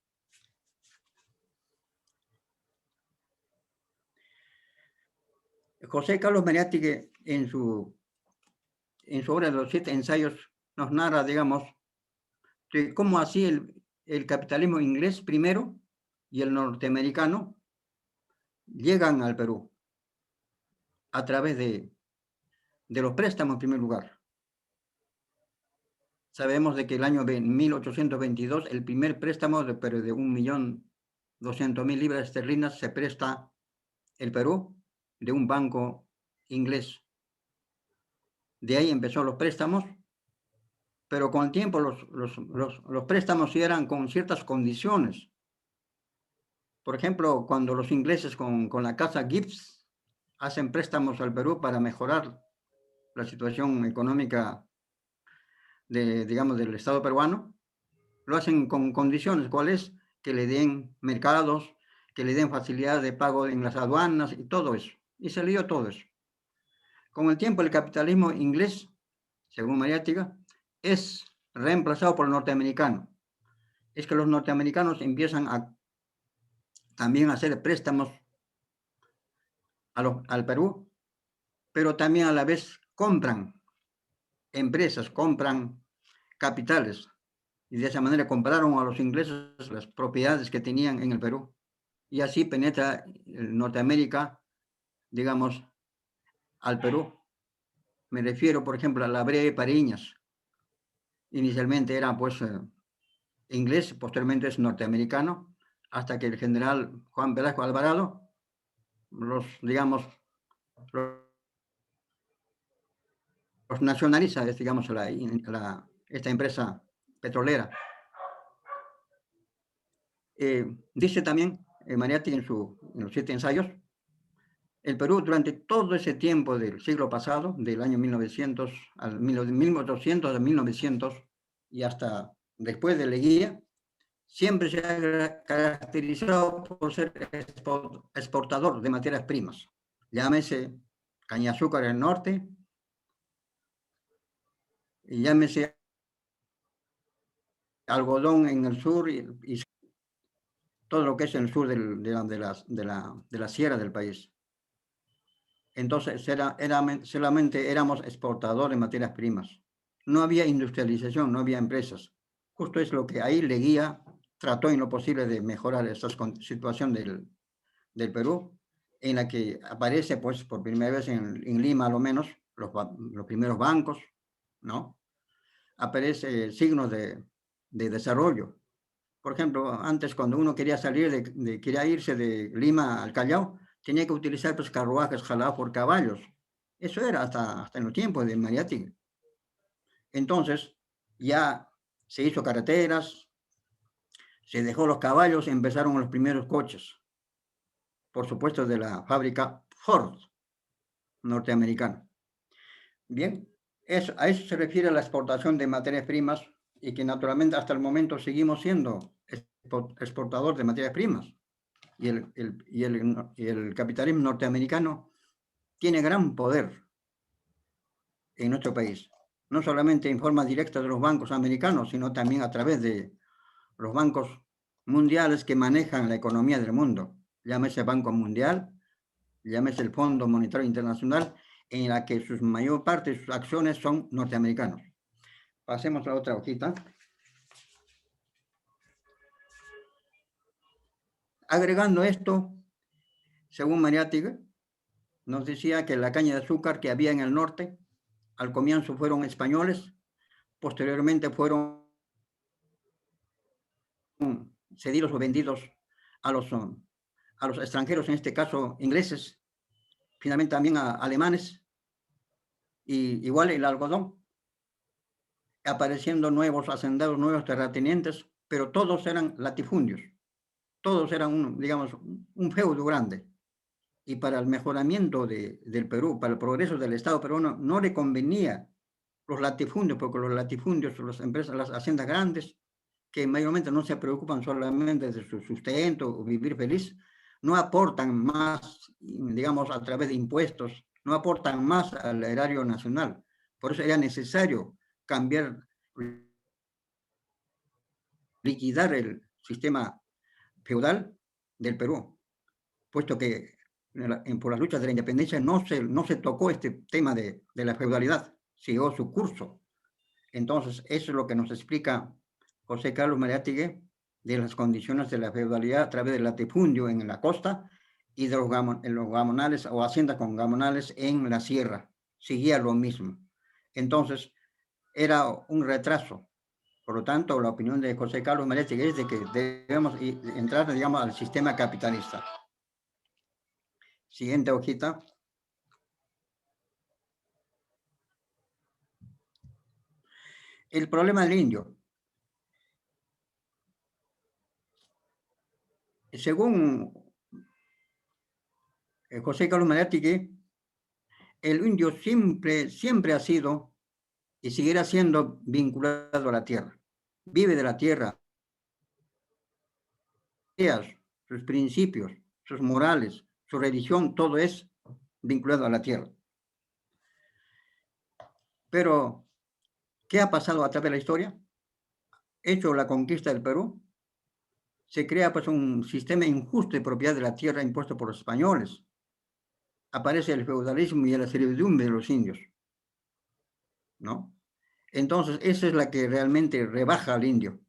José Carlos Mariátegui en su obra de los 7 ensayos nos narra, digamos, de cómo así el capitalismo inglés primero y el norteamericano llegan al Perú a través de los préstamos en primer lugar. Sabemos de que el año 1822 el primer préstamo de 1.200.000 libras esterlinas se presta el Perú de un banco inglés. De ahí empezó los préstamos, pero con el tiempo los préstamos eran con ciertas condiciones. Por ejemplo, cuando los ingleses con la casa Gibbs hacen préstamos al Perú para mejorar la situación económica digamos, del Estado peruano, lo hacen con condiciones. ¿Cuáles? Que le den mercados, que le den facilidad de pago en las aduanas y todo eso. Y se dio todo eso. Con el tiempo el capitalismo inglés, según Mariátegui, es reemplazado por el norteamericano. Es que los norteamericanos empiezan también a hacer préstamos al Perú, pero también a la vez compran empresas, compran capitales. Y de esa manera compraron a los ingleses las propiedades que tenían en el Perú. Y así penetra Norteamérica, digamos, al Perú. Me refiero, por ejemplo, a la Brea de Pariñas. Inicialmente era, pues, inglés, posteriormente es norteamericano, hasta que el general Juan Velasco Alvarado los nacionaliza, digamos, esta empresa petrolera. Dice también Mariátegui en los 7 ensayos, el Perú durante todo ese tiempo del siglo pasado, del año 1800 al 1900 y hasta después de Leguía, siempre se ha caracterizado por ser exportador de materias primas. Llámese caña de azúcar en el norte, y llámese algodón en el sur y todo lo que es el sur de la sierra del país. Entonces solamente éramos exportadores de materias primas. No había industrialización, no había empresas. Justo es lo que ahí Leguía trató en lo posible de mejorar esta situación del Perú, en la que aparece, pues, por primera vez en Lima, a lo menos, los primeros bancos, ¿no? Aparece signos de desarrollo. Por ejemplo, antes cuando uno quería salir quería irse de Lima al Callao, tenía que utilizar, pues, carruajes jalados por caballos. Eso era hasta en los tiempos de Mariátegui. Entonces, ya se hizo carreteras, se dejó los caballos, empezaron los primeros coches. Por supuesto, de la fábrica Ford norteamericana. Bien, a eso se refiere la exportación de materias primas y que naturalmente hasta el momento seguimos siendo exportador de materias primas. Y el capitalismo norteamericano tiene gran poder en nuestro país, no solamente en forma directa de los bancos americanos, sino también a través de los bancos mundiales que manejan la economía del mundo. Llámese Banco Mundial, llámese el Fondo Monetario Internacional, en la que su mayor parte de sus acciones son norteamericanos. Pasemos a la otra hojita. Agregando esto, según Mariátegui, nos decía que la caña de azúcar que había en el norte, al comienzo fueron españoles, posteriormente fueron cedidos o vendidos a los extranjeros, en este caso ingleses, finalmente también a alemanes, y igual el algodón, apareciendo nuevos hacendados, nuevos terratenientes, pero todos eran latifundios, todos eran, digamos, un feudo grande. Y para el mejoramiento del Perú, para el progreso del Estado peruano, no le convenía los latifundios, porque los latifundios, las empresas, las haciendas grandes, que mayormente no se preocupan solamente de su sustento o vivir feliz, no aportan más, digamos, a través de impuestos, no aportan más al erario nacional. Por eso era necesario cambiar, liquidar el sistema feudal del Perú, puesto que por las luchas de la independencia no se tocó este tema de la feudalidad, siguió su curso. Entonces, eso es lo que nos explica José Carlos Mariátegui de las condiciones de la feudalidad a través del latifundio en la costa y de los gamonales o haciendas con gamonales en la sierra. Seguía lo mismo. Entonces, era un retraso. Por lo tanto, la opinión de José Carlos Mariátegui es de que debemos entrar, digamos, al sistema capitalista. Siguiente hojita. El problema del indio. Según José Carlos Mariátegui, el indio siempre ha sido y seguirá siendo vinculado a la tierra. Vive de la tierra. Sus principios, sus morales, su religión, todo es vinculado a la tierra. Pero, ¿qué ha pasado a través de la historia? Hecho la conquista del Perú, se crea pues un sistema injusto de propiedad de la tierra impuesto por los españoles. Aparece el feudalismo y la servidumbre de los indios, ¿no? Entonces, esa es la que realmente rebaja al indio.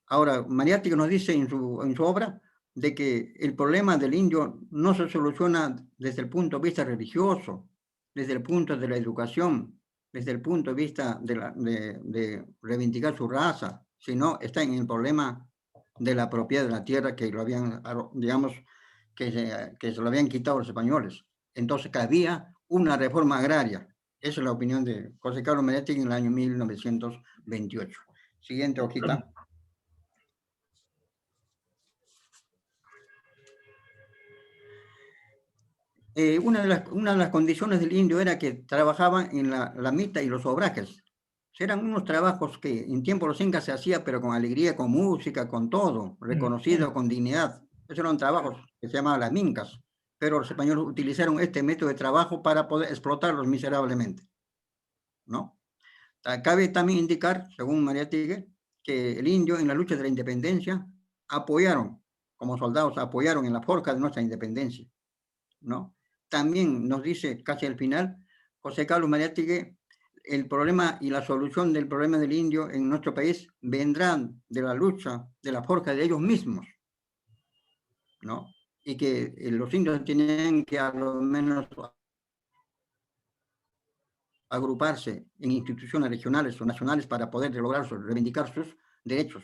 Ahora, Mariátegui nos dice en su obra de que el problema del indio no se soluciona desde el punto de vista religioso, desde el punto de la educación, desde el punto de vista de reivindicar su raza, sino está en el problema de la propiedad de la tierra que lo habían, digamos, que se lo habían quitado los españoles. Entonces, que había una reforma agraria. Esa es la opinión de José Carlos Mariátegui en el año 1928. Siguiente hojita. Una de las condiciones del indio era que trabajaban en la mita y los obrajes. Eran unos trabajos que en tiempo de los incas se hacía, pero con alegría, con música, con todo, reconocido, con dignidad. Esos eran trabajos que se llamaban las mincas, pero los españoles utilizaron este método de trabajo para poder explotarlos miserablemente, ¿no? Cabe también indicar, según Mariátegui, que el indio en la lucha de la independencia apoyaron, como soldados apoyaron en la forja de nuestra independencia, ¿no? También nos dice casi al final José Carlos Mariátegui, el problema y la solución del problema del indio en nuestro país vendrán de la lucha, de la forja de ellos mismos, ¿no? Y que los indios tienen que a lo menos agruparse en instituciones regionales o nacionales para poder lograr reivindicar sus derechos,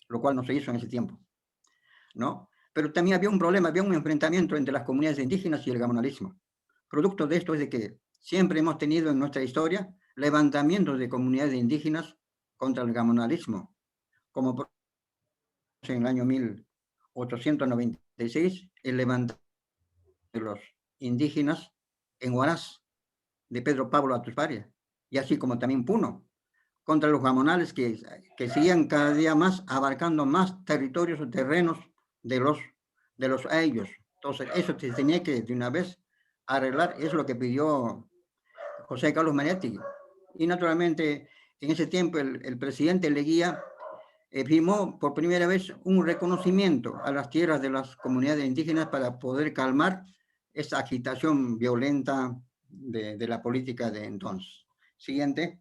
lo cual no se hizo en ese tiempo, ¿no? Pero también había un problema, había un enfrentamiento entre las comunidades indígenas y el gamonalismo. Producto de esto es de que siempre hemos tenido en nuestra historia levantamientos de comunidades indígenas contra el gamonalismo, como por en el año 1896, el levantamiento de los indígenas en Huaraz, de Pedro Pablo Atusparia, y así como también Puno, contra los gamonales que seguían cada día más abarcando más territorios o terrenos de los a ellos. Entonces, eso se tenía que de una vez arreglar, eso es lo que pidió José Carlos Mariátegui. Y naturalmente, en ese tiempo, el presidente Leguía firmó por primera vez un reconocimiento a las tierras de las comunidades indígenas para poder calmar esa agitación violenta de la política de entonces. Siguiente.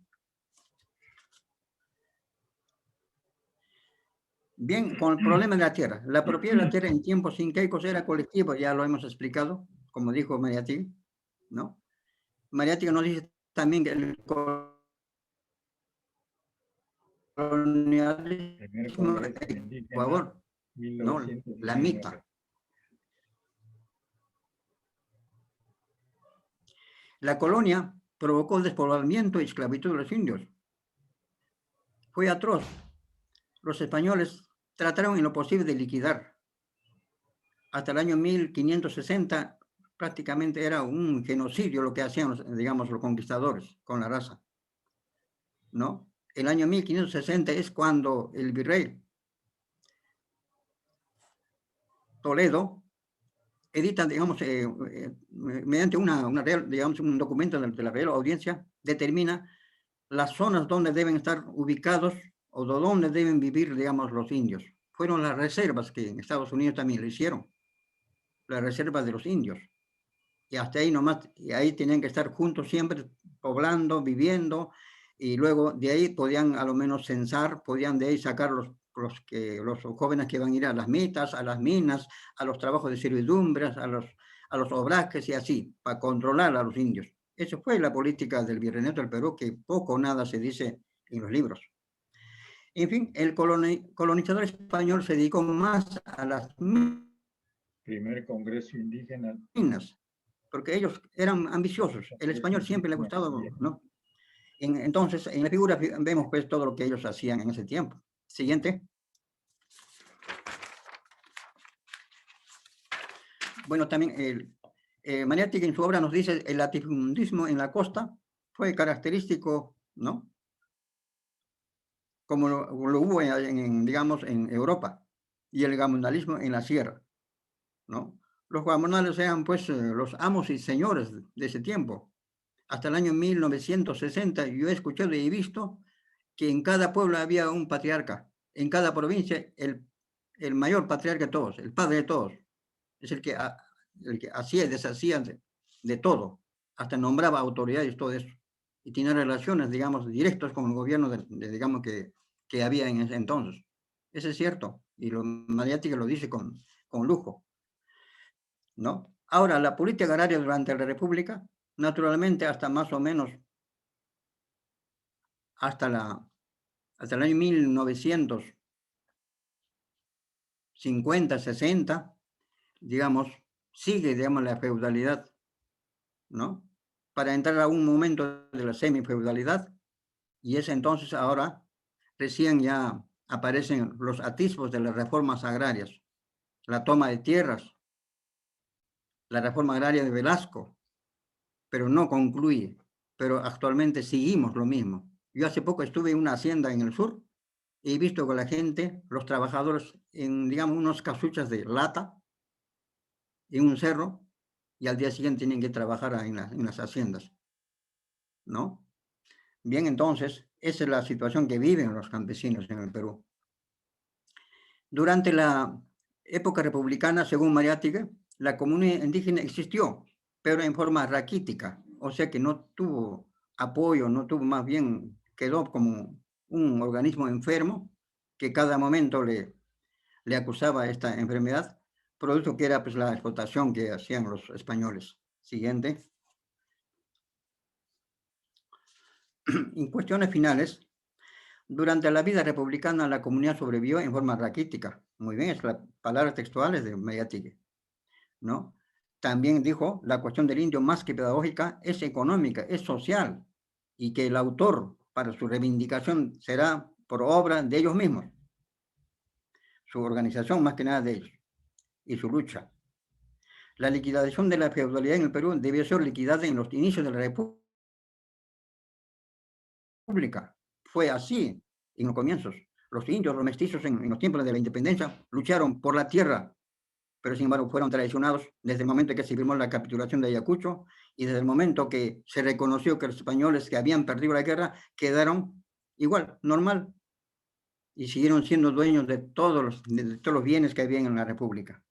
Bien, con el problema de la tierra. La propiedad de la tierra en tiempos incaicos era colectiva, ya lo hemos explicado, como dijo Mariátegui, ¿no? Mariátegui nos dice también que el colonialismo en Ecuador, ¿no? La mitad. La colonia provocó el despoblamiento y esclavitud de los indios. Fue atroz. Los españoles trataron en lo posible de liquidar. Hasta el año 1560 prácticamente era un genocidio lo que hacían, digamos, los conquistadores con la raza, ¿no? El año 1560 es cuando el virrey Toledo edita, digamos, mediante digamos, un documento de la Real Audiencia, determina las zonas donde deben estar ubicados o de donde deben vivir, digamos, los indios. Fueron las reservas que en Estados Unidos también lo hicieron, las reservas de los indios. Y hasta ahí nomás, y ahí tenían que estar juntos siempre, poblando, viviendo, y luego de ahí podían a lo menos censar, podían de ahí sacar los jóvenes que van a ir a las mitas, a las minas, a los trabajos de servidumbres, a los obrajes y así, para controlar a los indios. Eso fue la política del Virreinato del Perú, que poco o nada se dice en los libros. En fin, el colonizador español se dedicó más a las Primer Congreso Indígena. minas, porque ellos eran ambiciosos. El español siempre le ha gustado, ¿no? Entonces, en la figura vemos pues todo lo que ellos hacían en ese tiempo. Siguiente. Bueno, también Mariátegui en su obra nos dice el latifundismo en la costa fue característico, ¿no? Como lo hubo digamos, en Europa, y el gamonalismo en la sierra, ¿no? Los gamonales eran pues los amos y señores de ese tiempo. Hasta el año 1960 yo he escuchado y he visto que en cada pueblo había un patriarca, en cada provincia el mayor patriarca de todos, el padre de todos, es el que hacía y deshacía de todo, hasta nombraba autoridades, todo eso, y tiene relaciones, digamos, directas con el gobierno, digamos, que había en ese entonces. Eso es cierto, y Mariátegui lo dice con lujo, ¿no? Ahora, la política agraria durante la República, naturalmente, hasta más o menos, hasta el año 1950, 60, digamos, sigue, digamos, la feudalidad, ¿no? Para entrar a un momento de la semifeudalidad, y es entonces ahora, recién ya aparecen los atisbos de las reformas agrarias, la toma de tierras, la reforma agraria de Velasco, pero no concluye, pero actualmente seguimos lo mismo. Yo hace poco estuve en una hacienda en el sur y he visto que la gente, los trabajadores, en, digamos, unos casuchas de lata, en un cerro, y al día siguiente tienen que trabajar en las haciendas, ¿no? Bien, entonces, esa es la situación que viven los campesinos en el Perú. Durante la época republicana, según Mariátegui, la comunidad indígena existió, pero en forma raquítica, o sea que no tuvo apoyo, no tuvo, más bien quedó como un organismo enfermo que cada momento le acusaba esta enfermedad, producto que era pues la explotación que hacían los españoles. Siguiente. En cuestiones finales, durante la vida republicana la comunidad sobrevivió en forma raquítica. Muy bien, es las palabras textuales de Mariátegui, ¿no? También dijo, la cuestión del indio más que pedagógica es económica, es social, y que el autor para su reivindicación será por obra de ellos mismos, su organización más que nada de ellos, y su lucha. La liquidación de la feudalidad en el Perú debió ser liquidada en los inicios de la República. Fue así en los comienzos. Los indios, los mestizos en los tiempos de la independencia lucharon por la tierra, pero sin embargo fueron traicionados desde el momento que se firmó la capitulación de Ayacucho y desde el momento que se reconoció que los españoles que habían perdido la guerra quedaron igual, normal, y siguieron siendo dueños de todos los bienes que había en la República.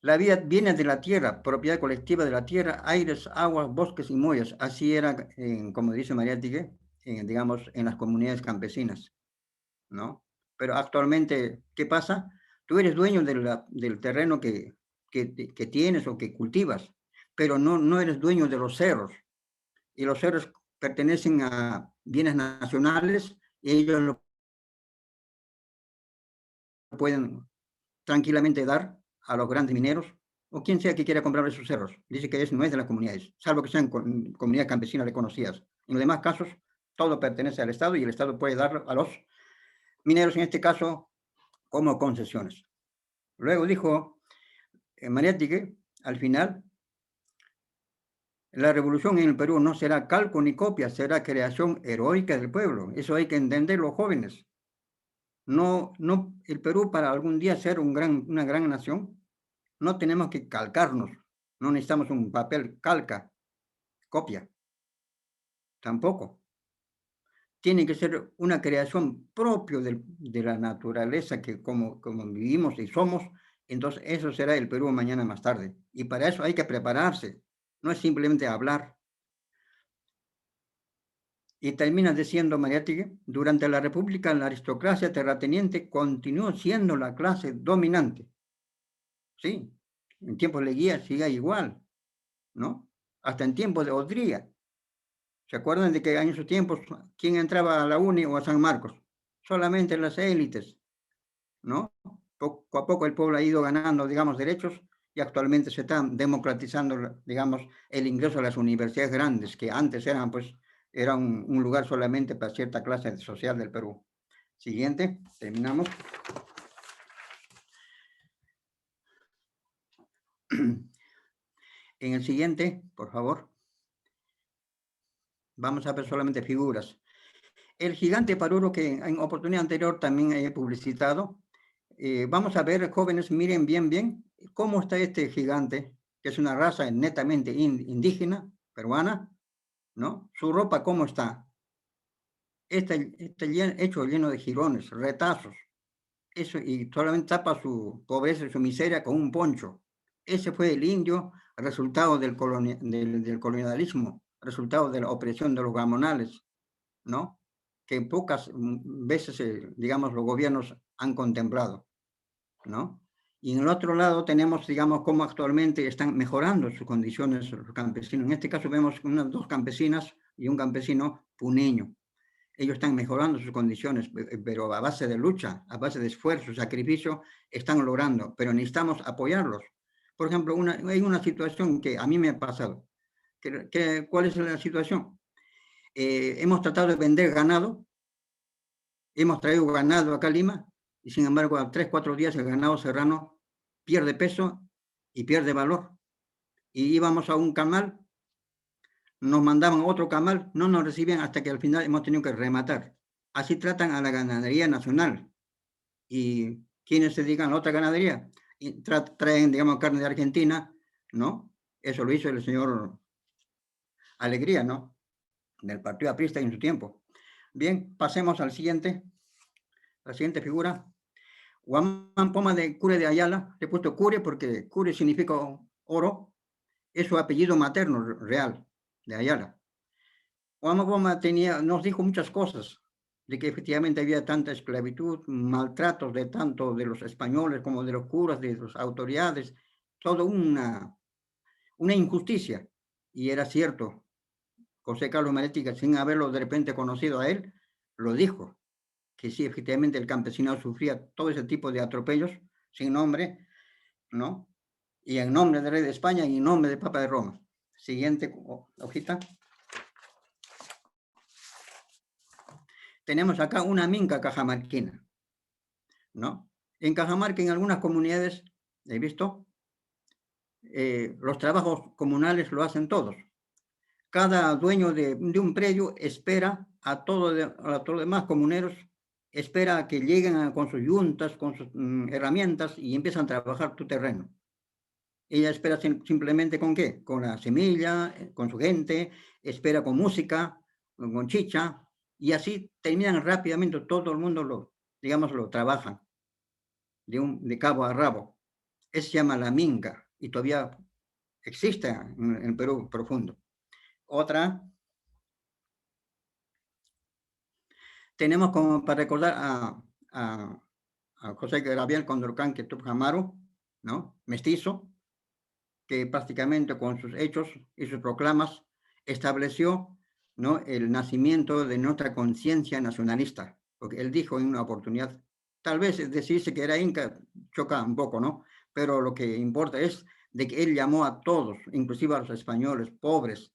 La vida viene de la tierra, propiedad colectiva de la tierra, aires, aguas, bosques y molles. Así era, como dice Mariátegui, digamos, en las comunidades campesinas, ¿no? Pero actualmente, ¿qué pasa? Tú eres dueño del terreno que tienes o que cultivas, pero no eres dueño de los cerros. Y los cerros pertenecen a bienes nacionales y ellos lo pueden tranquilamente dar a los grandes mineros o quien sea que quiera comprar esos cerros. Dice que no es de las comunidades, salvo que sean comunidades campesinas reconocidas. En los demás casos, todo pertenece al Estado y el Estado puede darlo a los mineros, en este caso, como concesiones. Luego dijo Mariátegui, al final, la revolución en el Perú no será calco ni copia, será creación heroica del pueblo. Eso hay que entender los jóvenes. No, el Perú para algún día ser una gran nación, no tenemos que calcarnos, no necesitamos un papel calca, copia, tampoco. Tiene que ser una creación propia de la naturaleza que como vivimos y somos, entonces eso será el Perú mañana más tarde. Y para eso hay que prepararse, no es simplemente hablar. Y termina diciendo Mariátegui, durante la República la aristocracia terrateniente continuó siendo la clase dominante. Sí, en tiempos de Leguía sigue igual, ¿no? Hasta en tiempos de Odría. ¿Se acuerdan de que en esos tiempos quién entraba a la UNI o a San Marcos? Solamente las élites, ¿no? Poco a poco el pueblo ha ido ganando, digamos, derechos y actualmente se está democratizando, digamos, el ingreso a las universidades grandes, que antes eran, pues, era un lugar solamente para cierta clase social del Perú. Siguiente, terminamos. En el siguiente, por favor. Vamos a ver solamente figuras. El gigante paruro que en oportunidad anterior también he publicitado. Vamos a ver, jóvenes, miren bien cómo está este gigante, que es una raza netamente indígena, peruana, ¿no? Su ropa, ¿cómo está? Está hecho lleno de jirones, retazos. Eso, y solamente tapa su pobreza y su miseria con un poncho. Ese fue el indio, resultado del colonialismo, resultado de la opresión de los gamonales, ¿no? Que pocas veces, digamos, los gobiernos han contemplado, ¿no? Y en el otro lado tenemos, digamos, cómo actualmente están mejorando sus condiciones los campesinos. En este caso vemos dos campesinas y un campesino puneño. Ellos están mejorando sus condiciones, pero a base de lucha, a base de esfuerzo, sacrificio, están logrando, pero necesitamos apoyarlos. Por ejemplo, hay una situación que a mí me ha pasado. ¿Cuál es la situación? Hemos tratado de vender ganado, hemos traído ganado acá a Lima, y sin embargo a 3, 4 días el ganado serrano pierde peso y pierde valor. Y íbamos a un camal, nos mandaban otro camal, no nos recibían hasta que al final hemos tenido que rematar. Así tratan a la ganadería nacional. Y quienes se dedican a otra ganadería, y traen, digamos, carne de Argentina, ¿no? Eso lo hizo el señor Alegría, ¿no? Del Partido Aprista en su tiempo. Bien, pasemos al siguiente. La siguiente figura. Guamán Poma de Cure de Ayala. Le he puesto Cure porque Cure significa oro. Es su apellido materno real, de Ayala. Guamán Poma nos dijo muchas cosas, de que efectivamente había tanta esclavitud, maltratos de tanto de los españoles como de los curas, de las autoridades, todo una injusticia. Y era cierto. José Carlos Mariátegui, sin haberlo de repente conocido a él, lo dijo, que sí, efectivamente el campesinado sufría todo ese tipo de atropellos sin nombre, ¿no? Y en nombre del rey de España y en nombre del Papa de Roma. Siguiente hojita. Tenemos acá una minca cajamarquina, ¿no? En Cajamarca, en algunas comunidades, he visto, los trabajos comunales lo hacen todos. Cada dueño de un predio espera a todos los demás comuneros, espera a que lleguen con sus yuntas, con sus herramientas y empiezan a trabajar tu terreno. Ella espera simplemente ¿con qué? Con la semilla, con su gente, espera con música, con chicha, y así terminan rápidamente, todo el mundo lo trabajan de cabo a rabo. se llama la minga y todavía existe en el Perú profundo. Otra, tenemos como para recordar a José Gabriel Condorcanqui Tupamaro, ¿no? Mestizo, que prácticamente con sus hechos y sus proclamas estableció, ¿no?, el nacimiento de nuestra conciencia nacionalista, porque él dijo en una oportunidad, tal vez decirse que era inca choca un poco, ¿no? Pero lo que importa es de que él llamó a todos, inclusive a los españoles, pobres,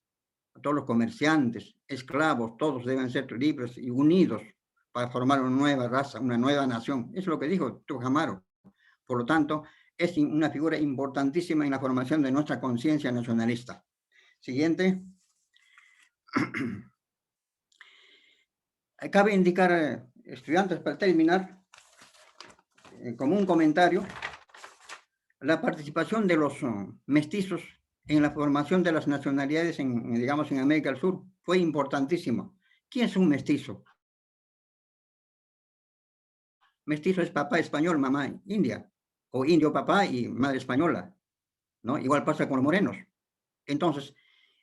a todos los comerciantes, esclavos, todos deben ser libres y unidos para formar una nueva raza, una nueva nación. Eso es lo que dijo Trujamaro. Por lo tanto, es una figura importantísima en la formación de nuestra conciencia nacionalista. Siguiente. Cabe indicar, estudiantes, para terminar, como un comentario, la participación de los mestizos en la formación de las nacionalidades, digamos, en América del Sur, fue importantísimo. ¿Quién es un mestizo? Mestizo es papá español, mamá india, o indio papá y madre española, ¿no? Igual pasa con los morenos. Entonces,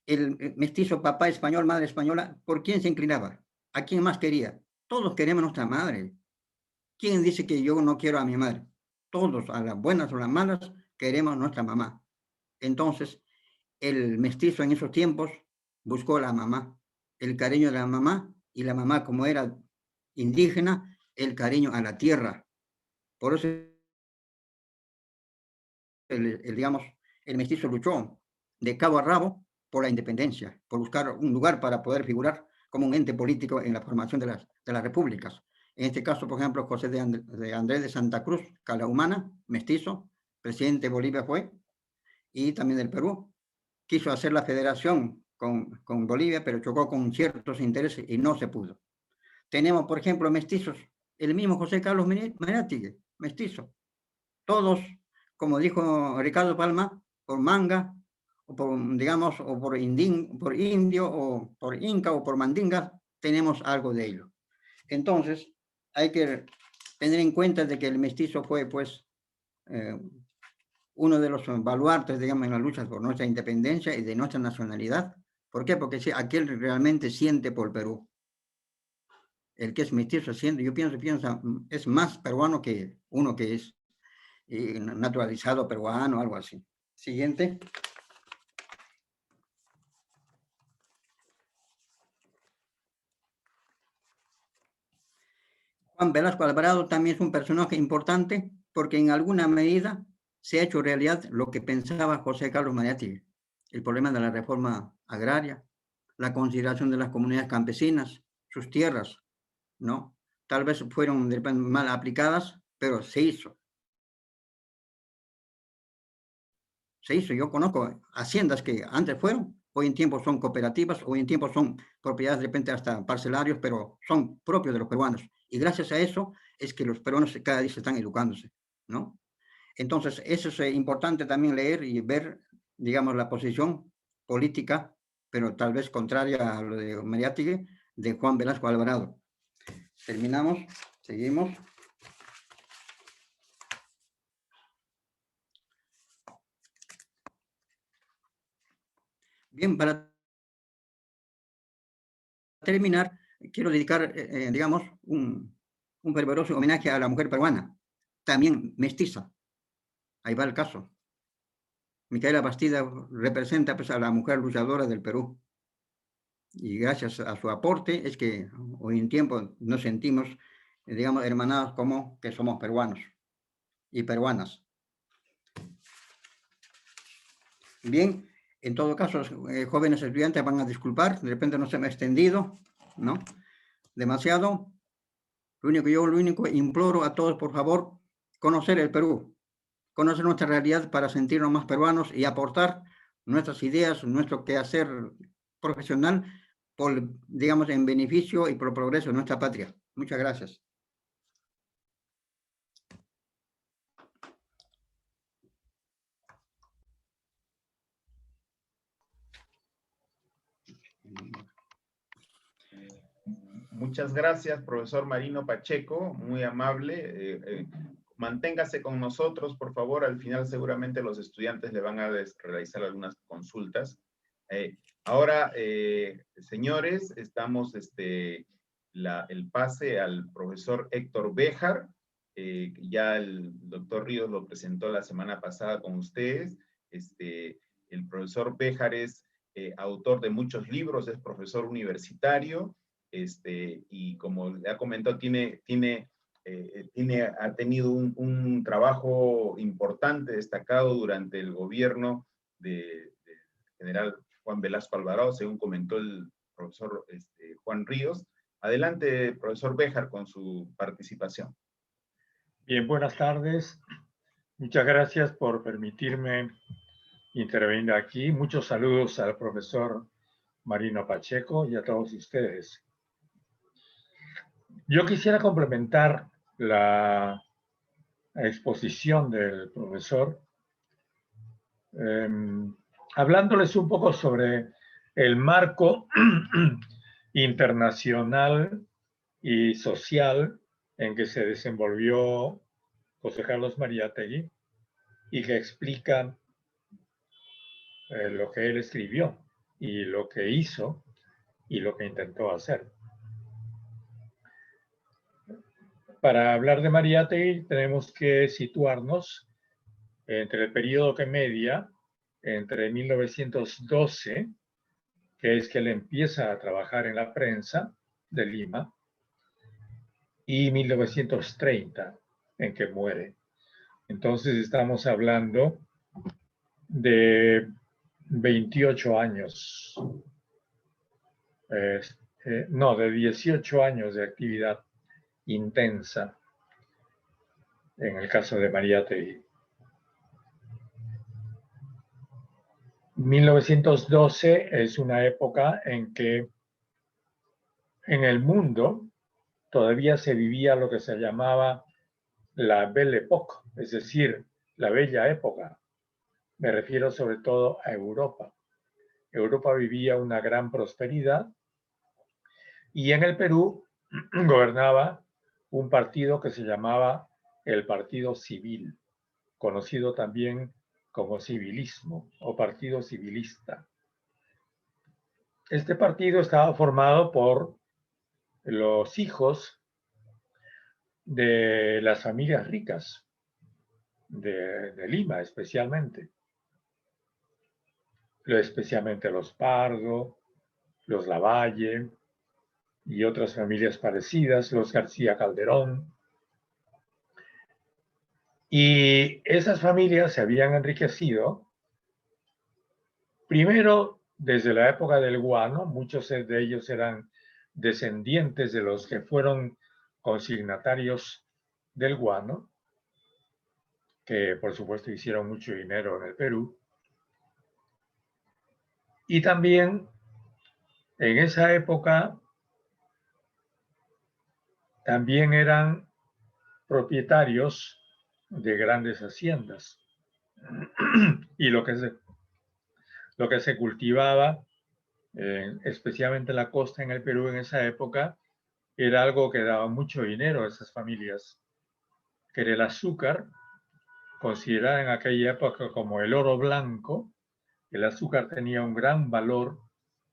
el mestizo papá español, madre española, ¿por quién se inclinaba? ¿A quién más quería? Todos queremos a nuestra madre. ¿Quién dice que yo no quiero a mi madre? Todos, a las buenas o las malas, queremos a nuestra mamá. Entonces, el mestizo en esos tiempos buscó a la mamá, el cariño de la mamá, y la mamá, como era indígena, el cariño a la tierra. Por eso, digamos, el mestizo luchó de cabo a rabo por la independencia, por buscar un lugar para poder figurar como un ente político en la formación de las repúblicas. En este caso, por ejemplo, José de Andrés de Santa Cruz, Calahumana, mestizo, presidente de Bolivia fue, y también del Perú. Quiso hacer la federación con Bolivia, pero chocó con ciertos intereses y no se pudo. Tenemos, por ejemplo, mestizos, el mismo José Carlos Menéstigue, mestizo. Todos, como dijo Ricardo Palma, por manga, o por, digamos, o por indio, o por inca, o por mandinga, tenemos algo de ello. Entonces, hay que tener en cuenta de que el mestizo fue, pues, uno de los baluartes, digamos, en la lucha por nuestra independencia y de nuestra nacionalidad. ¿Por qué? Porque si aquel realmente siente por Perú. El que es mestizo siente, yo pienso, es más peruano que uno que es naturalizado peruano, algo así. Siguiente. Juan Velasco Alvarado también es un personaje importante porque en alguna medida se ha hecho realidad lo que pensaba José Carlos Mariátegui, el problema de la reforma agraria, la consideración de las comunidades campesinas, sus tierras, ¿no? Tal vez fueron mal aplicadas, pero se hizo. Se hizo. Yo conozco haciendas que antes fueron, hoy en tiempo son cooperativas, hoy en tiempo son propiedades de repente hasta parcelarios, pero son propios de los peruanos. Y gracias a eso es que los peruanos cada día se están educándose, ¿no? Entonces, eso es importante también leer y ver, digamos, la posición política, pero tal vez contraria a lo de Mariátegui, de Juan Velasco Alvarado. Terminamos, seguimos. Bien, para terminar, quiero dedicar, digamos, un fervoroso homenaje a la mujer peruana, también mestiza. Ahí va el caso. Micaela Bastida representa, pues, a la mujer luchadora del Perú. Y gracias a su aporte es que hoy en tiempo nos sentimos, digamos, hermanados como que somos peruanos y peruanas. Bien, en todo caso, jóvenes estudiantes van a disculpar, de repente no se me ha extendido, ¿no? Demasiado. Lo único imploro a todos, por favor, conocer el Perú, conocer nuestra realidad para sentirnos más peruanos y aportar nuestras ideas, nuestro quehacer profesional, por, digamos, en beneficio y por progreso de nuestra patria. Muchas gracias. Muchas gracias, profesor Marino Pacheco, muy amable. manténgase con nosotros, por favor. Al final seguramente los estudiantes le van a realizar algunas consultas. Ahora, señores, estamos el pase al profesor Héctor Béjar. Ya el doctor Ríos lo presentó la semana pasada con ustedes. El profesor Béjar es autor de muchos libros, es profesor universitario, y como le ha comentado, ha tenido un trabajo importante, destacado durante el gobierno del general Juan Velasco Alvarado, según comentó el profesor Juan Ríos. Adelante, profesor Béjar, con su participación. Bien, buenas tardes. Muchas gracias por permitirme intervenir aquí. Muchos saludos al profesor Marino Pacheco y a todos ustedes. Yo quisiera complementar la exposición del profesor hablándoles un poco sobre el marco internacional y social en que se desenvolvió José Carlos Mariátegui y que explica lo que él escribió y lo que hizo y lo que intentó hacer. Para hablar de Mariátegui tenemos que situarnos entre el periodo que media entre 1912, que es que él empieza a trabajar en la prensa de Lima, y 1930, en que muere. Entonces estamos hablando de 28 años, de 18 años de actividad intensa en el caso de Mariátegui. 1912 es una época en que en el mundo todavía se vivía lo que se llamaba la Belle Époque, es decir, la bella época. Me refiero sobre todo a Europa. Europa vivía una gran prosperidad y en el Perú gobernaba un partido que se llamaba el Partido Civil, conocido también como civilismo o partido civilista. Este partido estaba formado por los hijos de las familias ricas de Lima, especialmente los Pardo, los Lavalle y otras familias parecidas, los García Calderón. Y esas familias se habían enriquecido, primero desde la época del guano, muchos de ellos eran descendientes de los que fueron consignatarios del guano, que por supuesto hicieron mucho dinero en el Perú. Y también en esa época también eran propietarios de grandes haciendas. Y lo que se cultivaba, especialmente en la costa en el Perú en esa época, era algo que daba mucho dinero a esas familias, que era el azúcar, considerada en aquella época como el oro blanco. El azúcar tenía un gran valor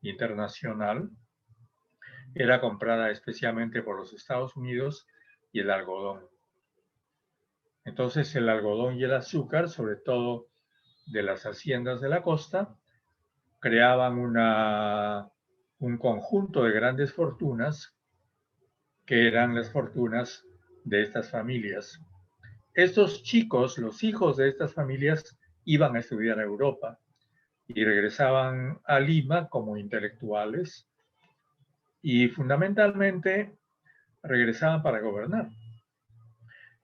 internacional, era comprada especialmente por los Estados Unidos, y el algodón. Entonces el algodón y el azúcar, sobre todo de las haciendas de la costa, creaban un conjunto de grandes fortunas que eran las fortunas de estas familias. Estos chicos, los hijos de estas familias, iban a estudiar a Europa y regresaban a Lima como intelectuales y fundamentalmente regresaban para gobernar.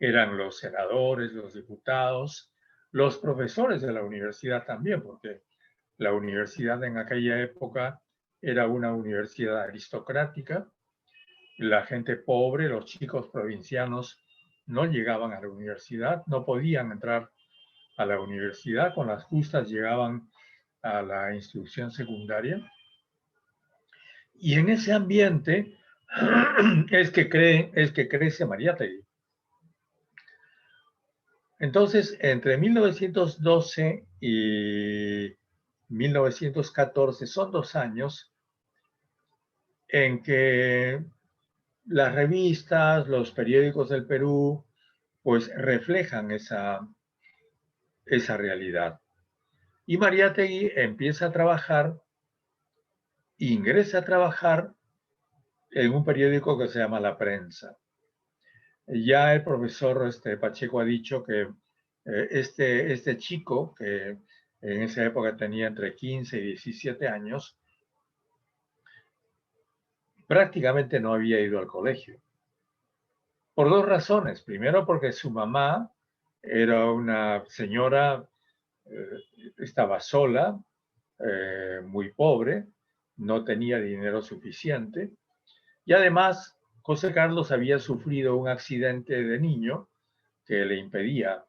Eran los senadores, los diputados, los profesores de la universidad también, porque la universidad en aquella época era una universidad aristocrática. La gente pobre, los chicos provincianos, no llegaban a la universidad, no podían entrar a la universidad, con las justas llegaban a la instrucción secundaria. Y en ese ambiente es que crece Mariátegui. Entonces, entre 1912 y 1914 son 2 años en que las revistas, los periódicos del Perú, pues reflejan esa realidad. Y Mariátegui empieza a trabajar, ingresa a trabajar en un periódico que se llama La Prensa. Ya el profesor Pacheco ha dicho que este chico, que en esa época tenía entre 15 y 17 años, prácticamente no había ido al colegio. Por 2 razones. Primero, porque su mamá era una señora, estaba sola, muy pobre, no tenía dinero suficiente. Y además, José Carlos había sufrido un accidente de niño que le impedía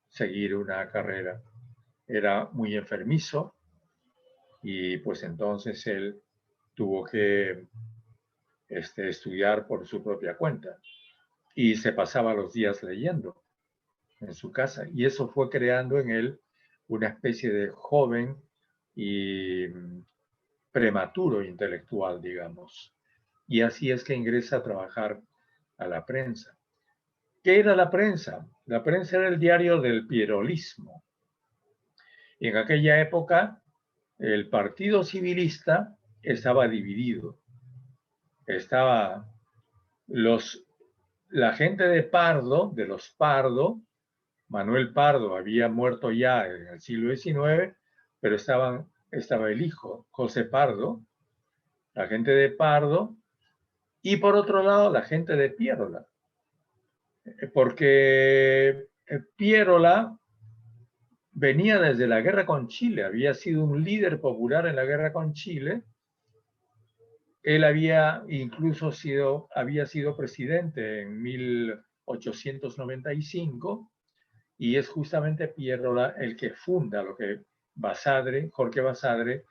seguir una carrera. Era muy enfermizo y pues entonces él tuvo que estudiar por su propia cuenta y se pasaba los días leyendo en su casa. Y eso fue creando en él una especie de joven y prematuro intelectual, digamos. Y así es que ingresa a trabajar a La Prensa. ¿Qué era La Prensa? La Prensa era el diario del pierolismo. Y en aquella época, el Partido Civilista estaba dividido. Estaba la gente de Pardo, de los Pardo. Manuel Pardo había muerto ya en el siglo XIX, pero estaba el hijo, José Pardo, la gente de Pardo, y por otro lado la gente de Piérola, porque Piérola venía desde la guerra con Chile, había sido un líder popular en la guerra con Chile. Él había sido presidente en 1895 y es justamente Piérola el que funda lo que Jorge Basadre,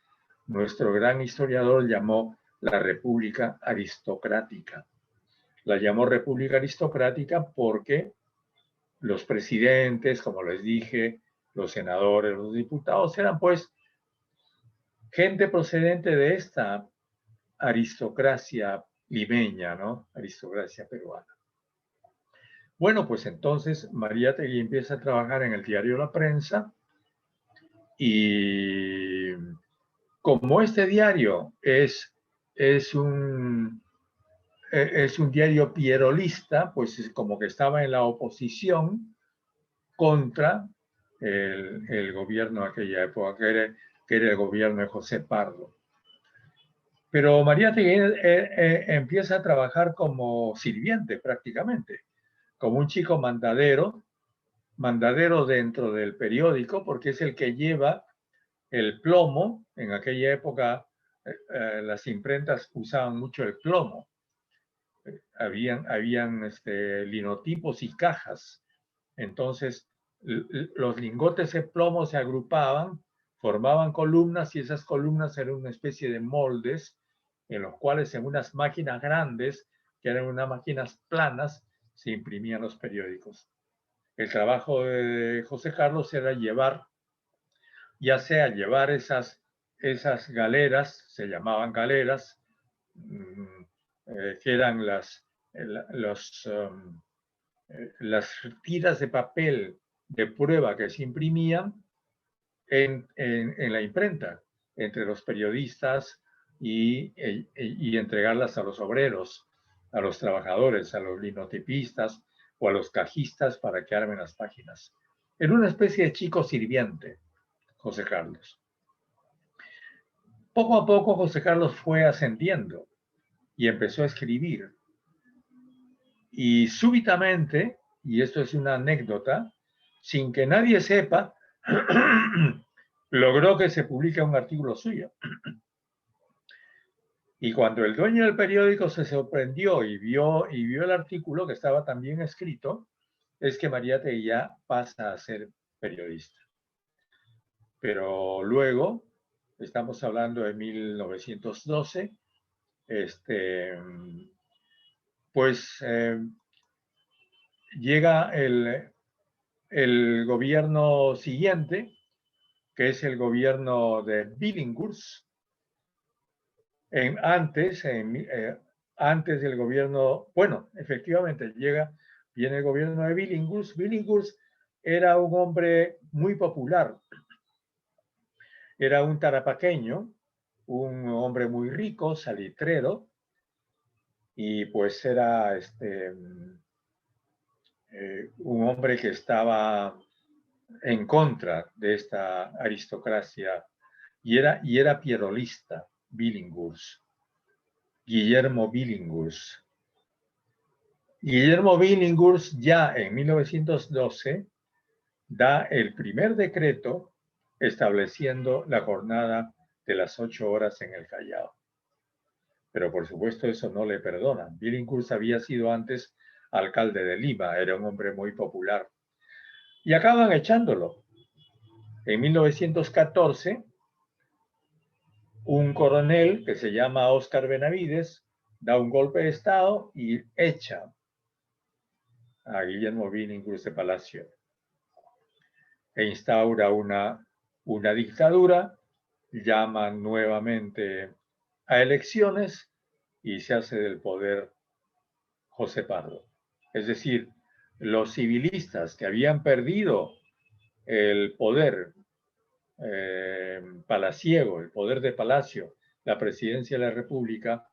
nuestro gran historiador, llamó la República Aristocrática. La llamó República Aristocrática porque los presidentes, como les dije, los senadores, los diputados, eran pues gente procedente de esta aristocracia limeña, ¿no? Aristocracia peruana. Bueno, pues entonces Mariátegui empieza a trabajar en el diario La Prensa y como este diario es un diario pierolista, pues es como que estaba en la oposición contra el gobierno de aquella época, que era el gobierno de José Pardo. Pero Mariátegui empieza a trabajar como sirviente prácticamente, como un chico mandadero dentro del periódico, porque es el que lleva el plomo. En aquella época las imprentas usaban mucho el plomo. Habían linotipos y cajas. Entonces, los lingotes de plomo se agrupaban, formaban columnas y esas columnas eran una especie de moldes en los cuales en unas máquinas grandes, que eran unas máquinas planas, se imprimían los periódicos. El trabajo de José Carlos era llevar esas galeras, se llamaban galeras, que eran las tiras de papel de prueba que se imprimían en la imprenta, entre los periodistas y entregarlas a los obreros, a los trabajadores, a los linotipistas o a los cajistas para que armen las páginas. Era una especie de chico sirviente, José Carlos. Poco a poco José Carlos fue ascendiendo y empezó a escribir. Y súbitamente, y esto es una anécdota, sin que nadie sepa, logró que se publique un artículo suyo. Y cuando el dueño del periódico se sorprendió y vio el artículo que estaba tan bien escrito, es que Mariátegui ya pasa a ser periodista. Pero luego, estamos hablando de 1912, pues llega el gobierno siguiente, que es el gobierno de Billinghurst, antes del gobierno, bueno, efectivamente viene el gobierno de Billinghurst. Billinghurst era un hombre muy popular, era un tarapaqueño, un hombre muy rico, salitrero, y pues era un hombre que estaba en contra de esta aristocracia y era pierrolista, Billinghurst, Guillermo Billinghurst. Guillermo Billinghurst ya en 1912 da el primer decreto estableciendo la jornada de las 8 horas en el Callao. Pero por supuesto eso no le perdonan. Billinghurst había sido antes alcalde de Lima, era un hombre muy popular. Y acaban echándolo. En 1914, un coronel que se llama Óscar Benavides da un golpe de Estado y echa a Guillermo Billinghurst de Palacio e instaura una dictadura, llama nuevamente a elecciones y se hace del poder José Pardo. Es decir, los civilistas que habían perdido el poder palaciego, el poder de palacio, la presidencia de la República,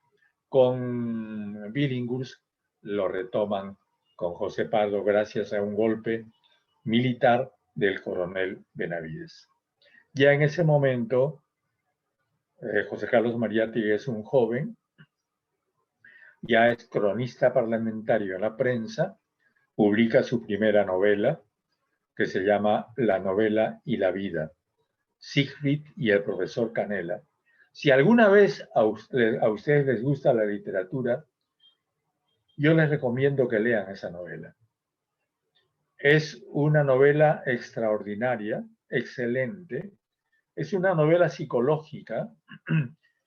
con Billinghurst lo retoman con José Pardo gracias a un golpe militar del coronel Benavides. Ya en ese momento, José Carlos Mariátegui es un joven, ya es cronista parlamentario en la prensa, publica su primera novela, que se llama La novela y la vida, Siegfried y el profesor Canela. Si alguna vez a ustedes les gusta la literatura, yo les recomiendo que lean esa novela. Es una novela extraordinaria, excelente. Es una novela psicológica.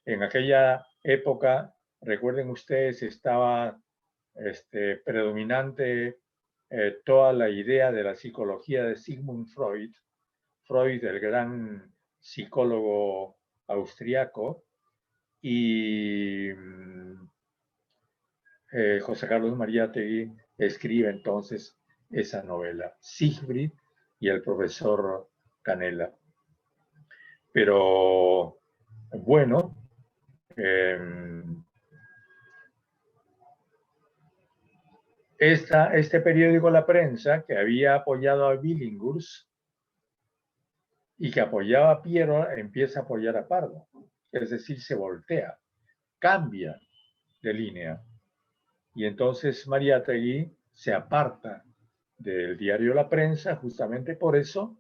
En aquella época, recuerden ustedes, estaba predominante toda la idea de la psicología de Sigmund Freud. Freud, el gran psicólogo austriaco, y José Carlos Mariátegui escribe entonces esa novela, Siegfried y el profesor Canela. Pero bueno, este periódico La Prensa, que había apoyado a Billinghurst y que apoyaba a Piero, empieza a apoyar a Pardo. Es decir, se voltea, cambia de línea. Y entonces Mariátegui se aparta del diario La Prensa justamente por eso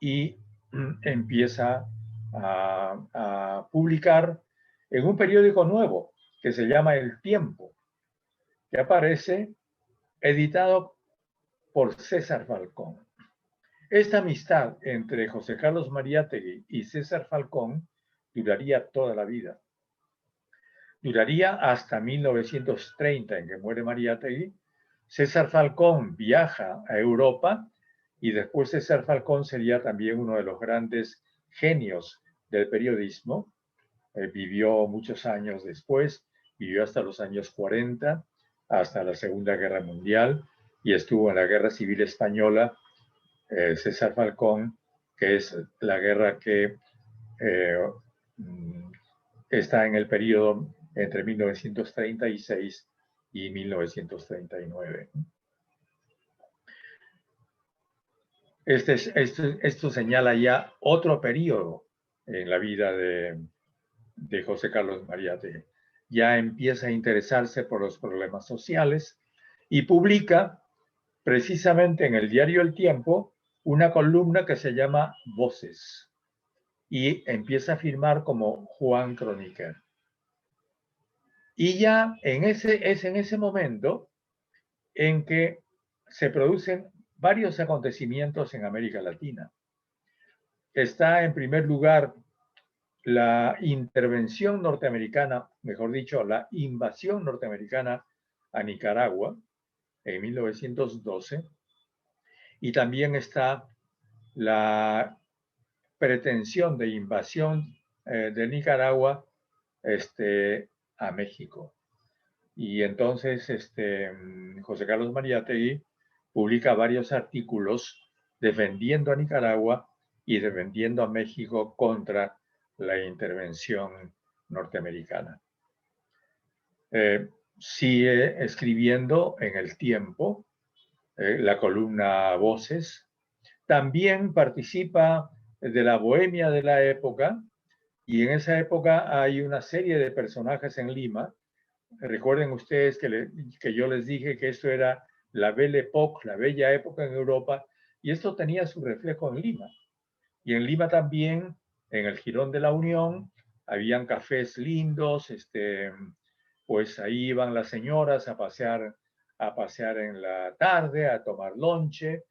y empieza a publicar en un periódico nuevo que se llama El Tiempo, que aparece editado por César Falcón. Esta amistad entre José Carlos Mariátegui y César Falcón duraría toda la vida. Duraría hasta 1930, en que muere Mariátegui. César Falcón viaja a Europa y después César Falcón sería también uno de los grandes genios del periodismo. Vivió muchos años después, vivió hasta los años 40, hasta la Segunda Guerra Mundial, y estuvo en la Guerra Civil Española, César Falcón, que es la guerra que está en el periodo entre 1936 y 1939. Esto señala ya otro periodo en la vida de José Carlos Mariátegui. Ya empieza a interesarse por los problemas sociales y publica precisamente en el diario El Tiempo una columna que se llama Voces y empieza a firmar como Juan Croniquer. Y ya es en ese momento en que se producen varios acontecimientos en América Latina. Está en primer lugar la intervención norteamericana, mejor dicho, la invasión norteamericana a Nicaragua en 1912. y también está la pretensión de invasión de Nicaragua a México. Y entonces José Carlos Mariátegui publica varios artículos defendiendo a Nicaragua y defendiendo a México contra la intervención norteamericana. Sigue escribiendo en El Tiempo, la columna Voces. También participa de la bohemia de la época, y en esa época hay una serie de personajes en Lima. Recuerden ustedes que yo les dije que esto era la Belle Époque, la bella época en Europa, y esto tenía su reflejo en Lima. Y en Lima también, en el Jirón de la Unión, habían cafés lindos, pues ahí iban las señoras a pasear en la tarde, a tomar lonche.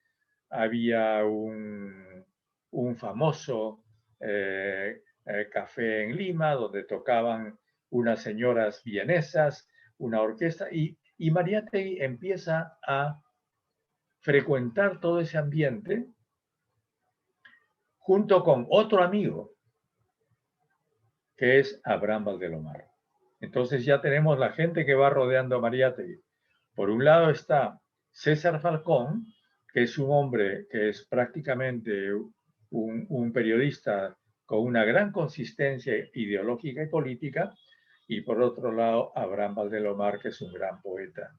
Había un famoso café en Lima donde tocaban unas señoras vienesas, una orquesta, y Mariátegui empieza a frecuentar todo ese ambiente junto con otro amigo, que es Abraham Valdelomar. Entonces ya tenemos la gente que va rodeando a Mariátegui. Por un lado está César Falcón, que es un hombre que es prácticamente un periodista con una gran consistencia ideológica y política, y por otro lado Abraham Valdelomar, que es un gran poeta.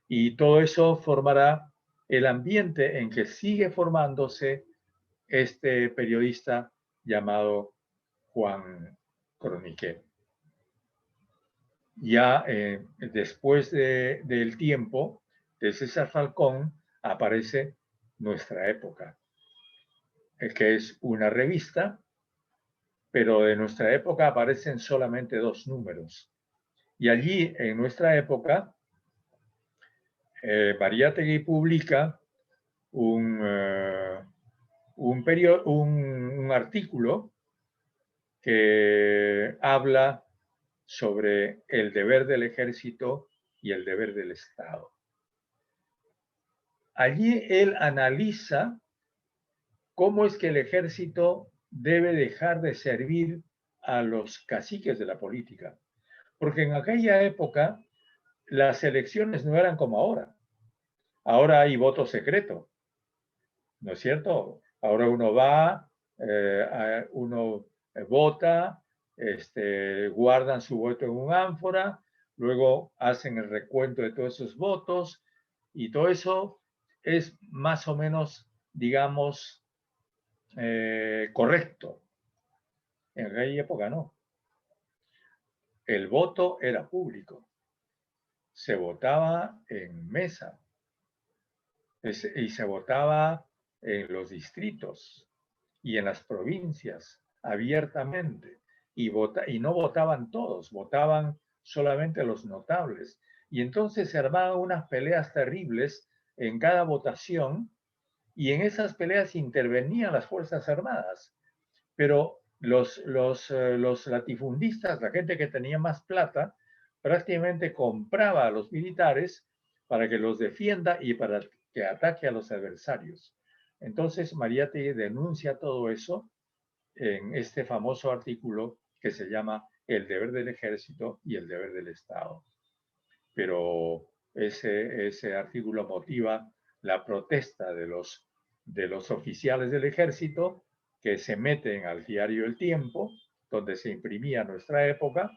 Y todo eso formará el ambiente en que sigue formándose este periodista llamado Juan Croniquet. Ya después del tiempo de César Falcón aparece Nuestra Época, que es una revista, pero de Nuestra Época aparecen solamente 2 números. Y allí, en Nuestra Época, Mariátegui publica un artículo que habla sobre el deber del ejército y el deber del Estado. Allí él analiza cómo es que el ejército debe dejar de servir a los caciques de la política. Porque en aquella época las elecciones no eran como ahora. Ahora hay voto secreto, ¿no es cierto? Ahora uno va, uno vota, guardan su voto en un ánfora, luego hacen el recuento de todos esos votos, y todo eso es más o menos, digamos, correcto. En aquella época no. El voto era público. Se votaba en mesa y se votaba en los distritos y en las provincias abiertamente, y no votaban todos, votaban solamente los notables. Y entonces se armaban unas peleas terribles en cada votación, y en esas peleas intervenían las Fuerzas Armadas. Pero los latifundistas, la gente que tenía más plata, prácticamente compraba a los militares para que los defienda y para que ataque a los adversarios. Entonces Mariátegui denuncia todo eso en este famoso artículo que se llama El deber del ejército y el deber del Estado. Pero ese artículo motiva la protesta de los oficiales del ejército, que se meten al diario El Tiempo, donde se imprimía Nuestra Época,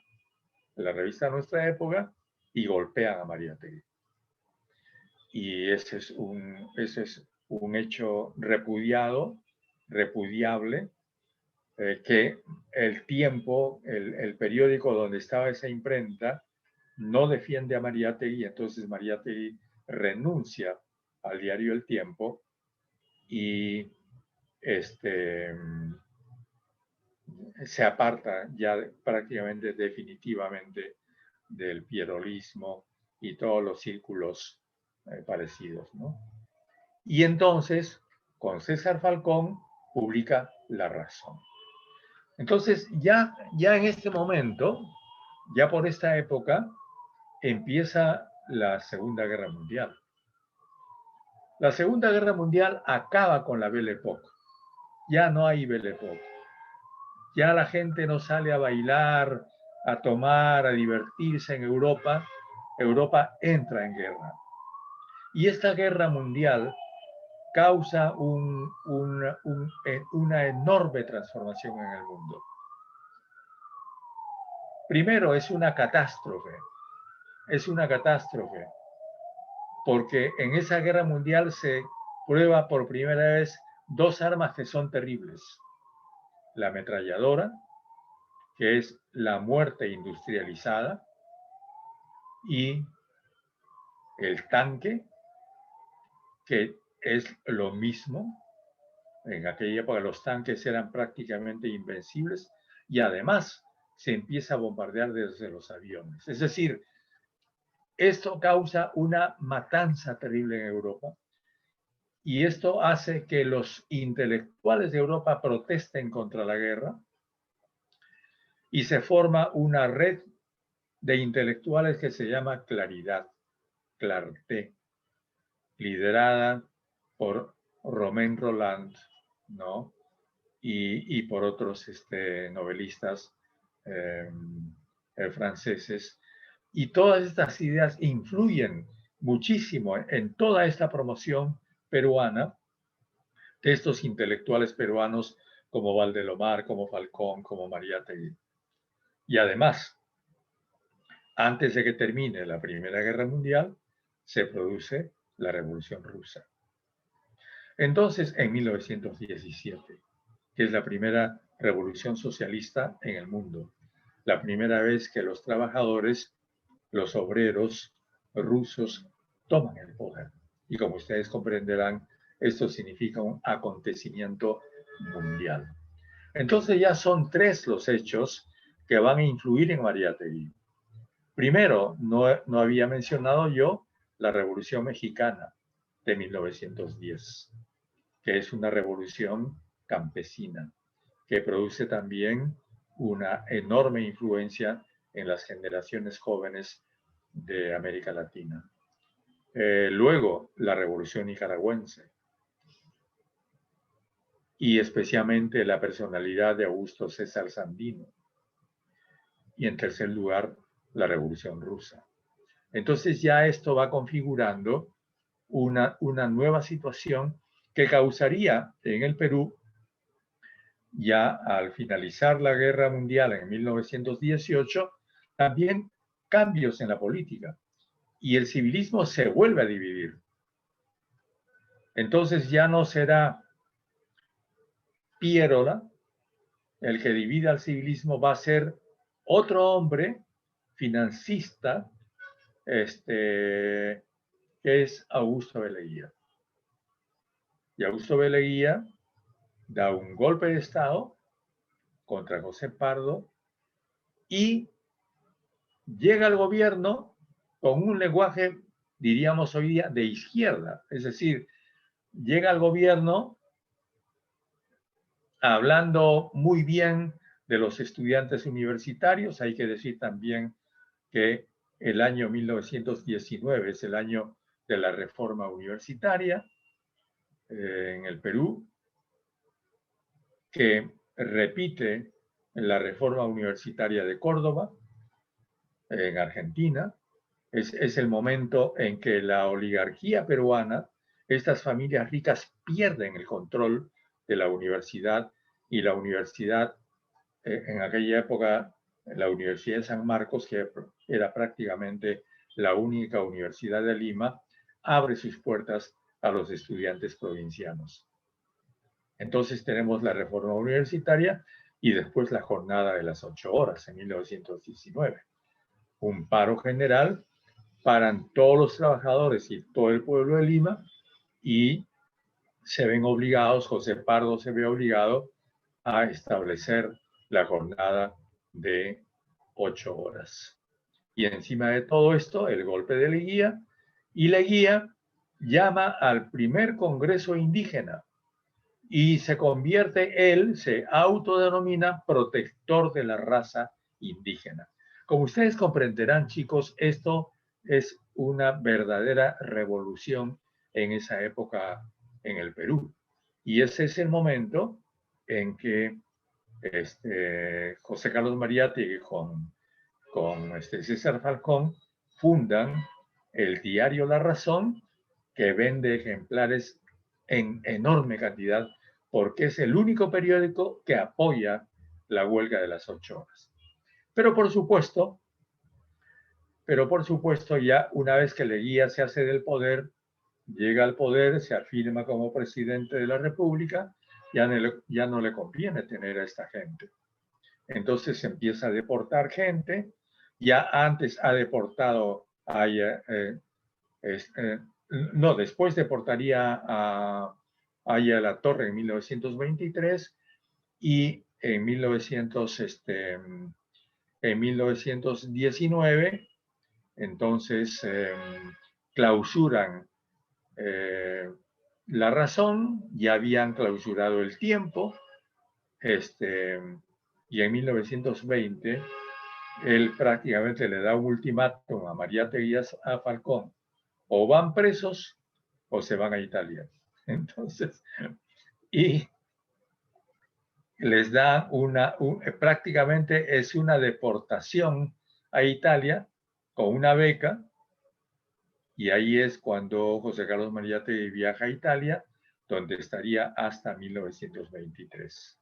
la revista Nuestra Época, y golpean a Mariátegui. Y ese es un hecho repudiable, que El Tiempo, el periódico donde estaba esa imprenta, no defiende a Mariátegui. Entonces Mariátegui renuncia al diario El Tiempo y se aparta ya prácticamente definitivamente del pierolismo y todos los círculos parecidos, ¿no? Y entonces, con César Falcón, publica La Razón. Entonces, ya en este momento, ya por esta época, empieza la Segunda Guerra Mundial. La Segunda Guerra Mundial acaba con la Belle Époque. Ya no hay Belle Époque. Ya la gente no sale a bailar, a tomar, a divertirse en Europa. Europa entra en guerra. Y esta guerra mundial causa una enorme transformación en el mundo. Primero, es una catástrofe. Es una catástrofe porque en esa guerra mundial se prueba por primera vez dos armas que son terribles. La ametralladora, que es la muerte industrializada, y el tanque, que es lo mismo. En aquella época los tanques eran prácticamente invencibles y además se empieza a bombardear desde los aviones. Es decir, esto causa una matanza terrible en Europa y esto hace que los intelectuales de Europa protesten contra la guerra y se forma una red de intelectuales que se llama Claridad, Clarté, liderada por Romain Rolland, ¿no? Y por otros novelistas franceses. Y todas estas ideas influyen muchísimo en toda esta promoción peruana de estos intelectuales peruanos como Valdelomar, como Falcón, como Mariátegui. Y además, antes de que termine la Primera Guerra Mundial, se produce la Revolución Rusa. Entonces, en 1917, que es la primera revolución socialista en el mundo, la primera vez que los trabajadores, los obreros rusos toman el poder. Y como ustedes comprenderán, esto significa un acontecimiento mundial. Entonces ya son tres los hechos que van a influir en Mariátegui. Primero, no había mencionado yo la Revolución Mexicana de 1910, que es una revolución campesina, que produce también una enorme influencia en las generaciones jóvenes de América Latina. Luego, la Revolución Nicaragüense, y especialmente la personalidad de Augusto César Sandino. Y en tercer lugar, la Revolución Rusa. Entonces ya esto va configurando una nueva situación que causaría en el Perú, ya al finalizar la Guerra Mundial en 1918, también cambios en la política. Y el civilismo se vuelve a dividir. Entonces ya no será Pierola el que divida al civilismo, va a ser otro hombre financista, que es Augusto B. Leguía. Y Augusto B. Leguía da un golpe de Estado contra José Pardo y llega al gobierno con un lenguaje, diríamos hoy día, de izquierda. Es decir, llega al gobierno hablando muy bien de los estudiantes universitarios. Hay que decir también que el año 1919 es el año de la reforma universitaria en el Perú, que repite la reforma universitaria de Córdoba en Argentina. Es el momento en que la oligarquía peruana, estas familias ricas, pierden el control de la universidad, y la universidad, en aquella época, la Universidad de San Marcos, que era prácticamente la única universidad de Lima, abre sus puertas a los estudiantes provincianos. Entonces tenemos la reforma universitaria y después la jornada de las 8 horas en 1919. Un paro general, paran todos los trabajadores y todo el pueblo de Lima y se ven obligados, José Pardo se ve obligado a establecer la jornada de 8 horas. Y encima de todo esto, el golpe de Leguía, y Leguía llama al primer Congreso Indígena y se convierte, él se autodenomina protector de la raza indígena. Como ustedes comprenderán, chicos, esto es una verdadera revolución en esa época en el Perú. Y ese es el momento en que José Carlos Mariátegui con César Falcón fundan el diario La Razón, que vende ejemplares en enorme cantidad, porque es el único periódico que apoya la huelga de las 8 horas. Pero por supuesto, ya una vez que Leguía se hace del poder, llega al poder, se afirma como presidente de la República, ya no le conviene tener a esta gente. Entonces se empieza a deportar gente. Ya antes ha deportado después deportaría a La Torre en 1923 y en 1919 entonces clausuran La Razón, ya habían clausurado El Tiempo, y en 1920 él prácticamente le da un ultimátum a Mariátegui y a Falcón: o van presos o se van a Italia. Entonces, y les da prácticamente es una deportación a Italia con una beca, y ahí es cuando José Carlos Mariátegui viaja a Italia, donde estaría hasta 1923.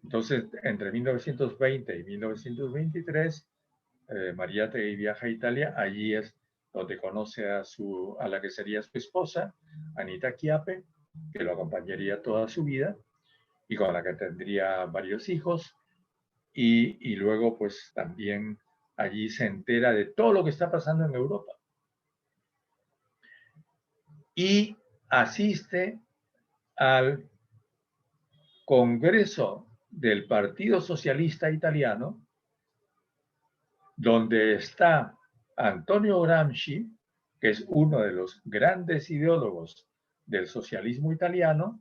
Entonces, entre 1920 y 1923, Mariátegui viaja a Italia. Allí es donde conoce a la que sería su esposa, Anita Chiappe, que lo acompañaría toda su vida y con la que tendría varios hijos. Y luego, pues también allí se entera de todo lo que está pasando en Europa. Y asiste al Congreso del Partido Socialista Italiano, donde está Antonio Gramsci, que es uno de los grandes ideólogos del socialismo italiano,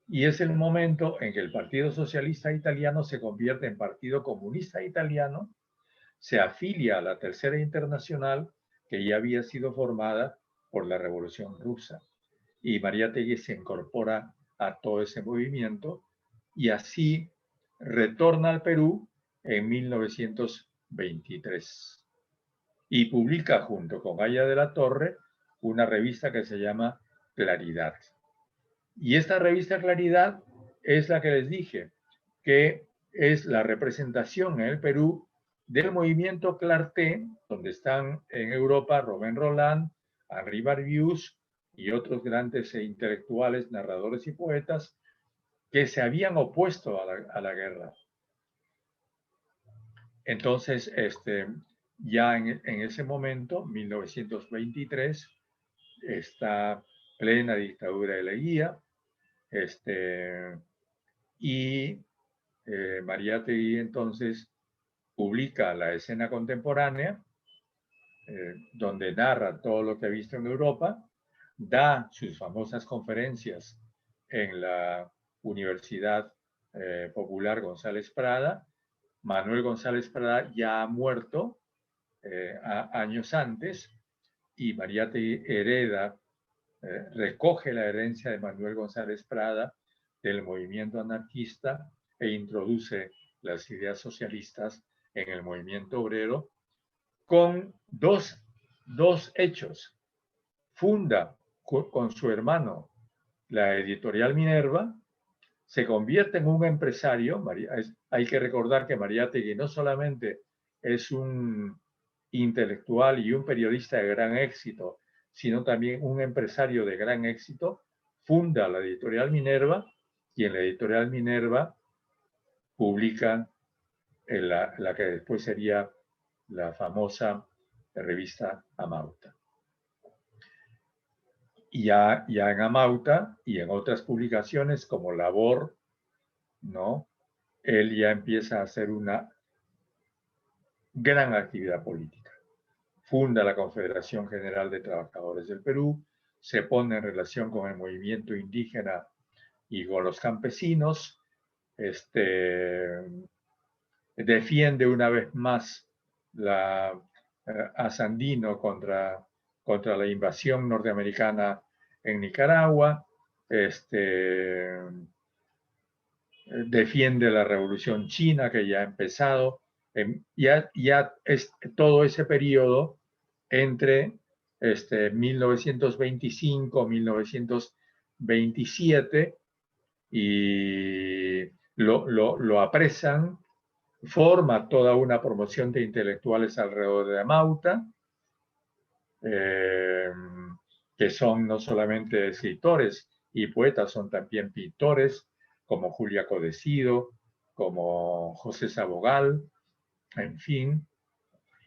y es el momento en que el Partido Socialista Italiano se convierte en Partido Comunista Italiano, se afilia a la Tercera Internacional, que ya había sido formada por la Revolución Rusa, y Mariátegui se incorpora a todo ese movimiento, y así retorna al Perú en 1923 y publica junto con Aya de la Torre una revista que se llama Claridad. Y esta revista Claridad es la que les dije, que es la representación en el Perú del movimiento Clarté, donde están en Europa Romain Rolland, Henri Barbius y otros grandes intelectuales, narradores y poetas que se habían opuesto a la guerra. Entonces, ya en ese momento, 1923, está plena dictadura de Leguía, y Mariátegui entonces publica La Escena Contemporánea, donde narra todo lo que ha visto en Europa, da sus famosas conferencias en la Universidad Popular González Prada. Manuel González Prada ya ha muerto años antes, y Mariátegui recoge la herencia de Manuel González Prada del movimiento anarquista e introduce las ideas socialistas en el movimiento obrero con dos hechos. Funda con su hermano la editorial Minerva, se convierte en un empresario. Hay que recordar que Mariátegui no solamente es un intelectual y un periodista de gran éxito, sino también un empresario de gran éxito. Funda la editorial Minerva, y en la editorial Minerva publica la que después sería la famosa revista Amauta. Y ya en Amauta y en otras publicaciones como Labor, ¿no?, él ya empieza a hacer una gran actividad política. Funda la Confederación General de Trabajadores del Perú, se pone en relación con el movimiento indígena y con los campesinos, defiende una vez más a Sandino contra contra la invasión norteamericana en Nicaragua, defiende la revolución china que ya ha empezado, ya es todo ese periodo entre 1925, 1927, y lo apresan, forma toda una promoción de intelectuales alrededor de Amauta, que son no solamente escritores y poetas, son también pintores, como Julia Codecido, como José Sabogal, en fin,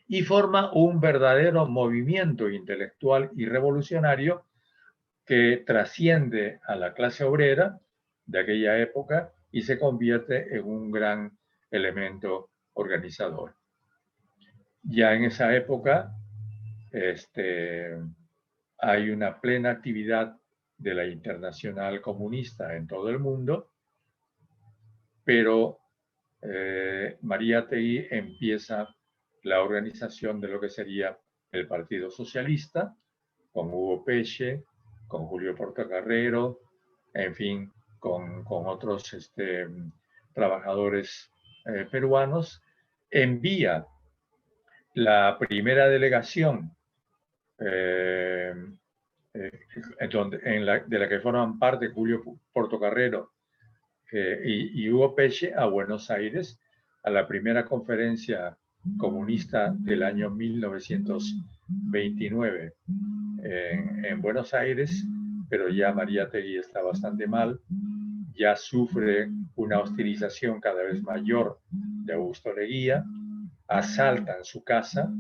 y forma un verdadero movimiento intelectual y revolucionario que trasciende a la clase obrera de aquella época y se convierte en un gran elemento organizador. Ya en esa época hay una plena actividad de la Internacional Comunista en todo el mundo, pero Mariátegui empieza la organización de lo que sería el Partido Socialista, con Hugo Peche, con Julio Portocarrero, en fin, con otros trabajadores peruanos. Envía la primera delegación de la que forman parte Julio Portocarrero y Hugo Peche a Buenos Aires, a la primera conferencia comunista del año 1929 en Buenos Aires, pero ya Mariátegui está bastante mal, ya sufre una hostilización cada vez mayor de Augusto Leguía, asaltan su casa,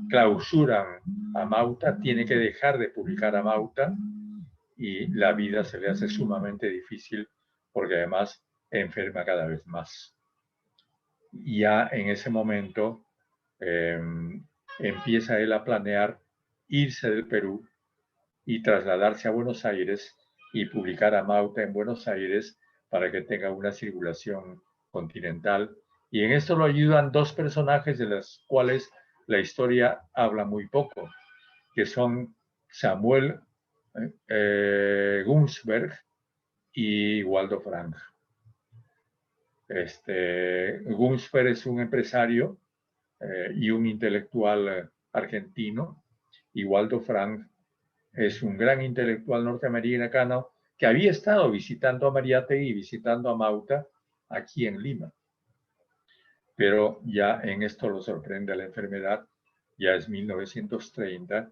clausuran a Amauta, tiene que dejar de publicar a Amauta y la vida se le hace sumamente difícil porque además enferma cada vez más. Ya en ese momento empieza él a planear irse del Perú y trasladarse a Buenos Aires y publicar a Amauta en Buenos Aires para que tenga una circulación continental. Y en esto lo ayudan dos personajes de los cuales la historia habla muy poco, que son Samuel Gunsberg y Waldo Frank. Gunsberg es un empresario y un intelectual argentino, y Waldo Frank es un gran intelectual norteamericano que había estado visitando a Mariátegui y visitando a Amauta aquí en Lima. Pero ya en esto lo sorprende la enfermedad, ya es 1930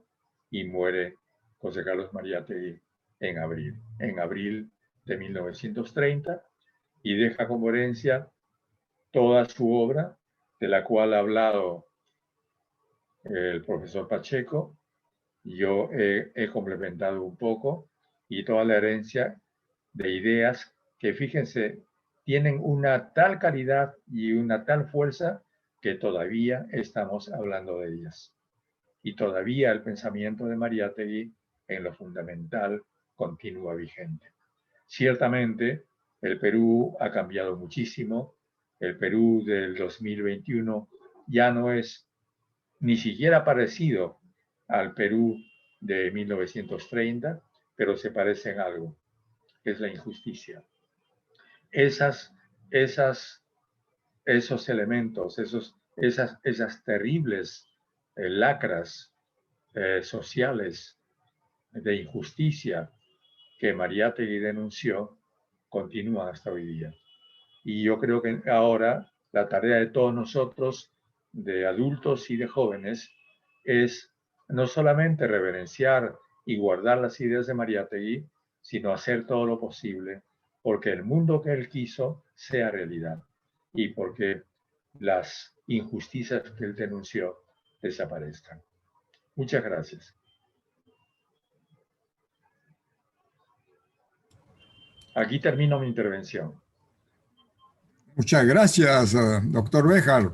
y muere José Carlos Mariátegui en abril de 1930, y deja como herencia toda su obra, de la cual ha hablado el profesor Pacheco. Yo he complementado un poco, y toda la herencia de ideas que, fíjense, tienen una tal calidad y una tal fuerza que todavía estamos hablando de ellas. Y todavía el pensamiento de Mariátegui en lo fundamental continúa vigente. Ciertamente, el Perú ha cambiado muchísimo. El Perú del 2021 ya no es ni siquiera parecido al Perú de 1930, pero se parece en algo, que es la injusticia. Esos elementos, esas terribles lacras sociales de injusticia que Mariátegui denunció, continúan hasta hoy día. Y yo creo que ahora la tarea de todos nosotros, de adultos y de jóvenes, es no solamente reverenciar y guardar las ideas de Mariátegui, sino hacer todo lo posible porque el mundo que él quiso sea realidad y porque las injusticias que él denunció desaparezcan. Muchas gracias. Aquí termino mi intervención. Muchas gracias, doctor Béjar.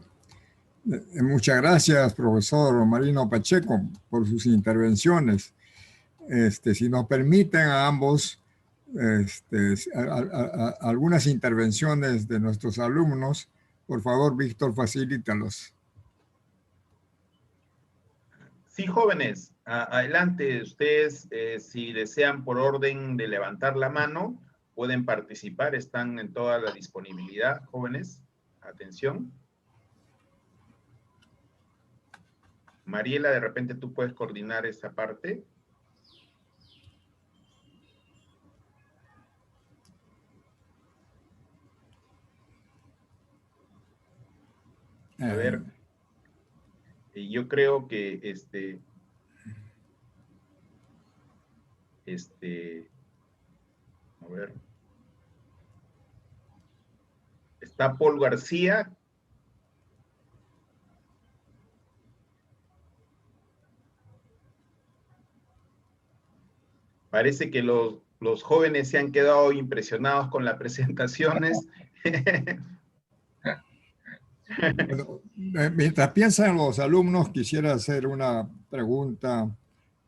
Muchas gracias, profesor Marino Pacheco, por sus intervenciones. Si nos permiten a ambos algunas intervenciones de nuestros alumnos, por favor, Víctor, facilítalos. Sí, jóvenes, adelante. Ustedes, si desean por orden de levantar la mano, pueden participar. Están en toda la disponibilidad, jóvenes. Atención. Mariela, de repente tú puedes coordinar esa parte. A ver, yo creo que a ver, está Paul García. Parece que los jóvenes se han quedado impresionados con las presentaciones. Bueno, mientras piensan los alumnos, quisiera hacer una pregunta.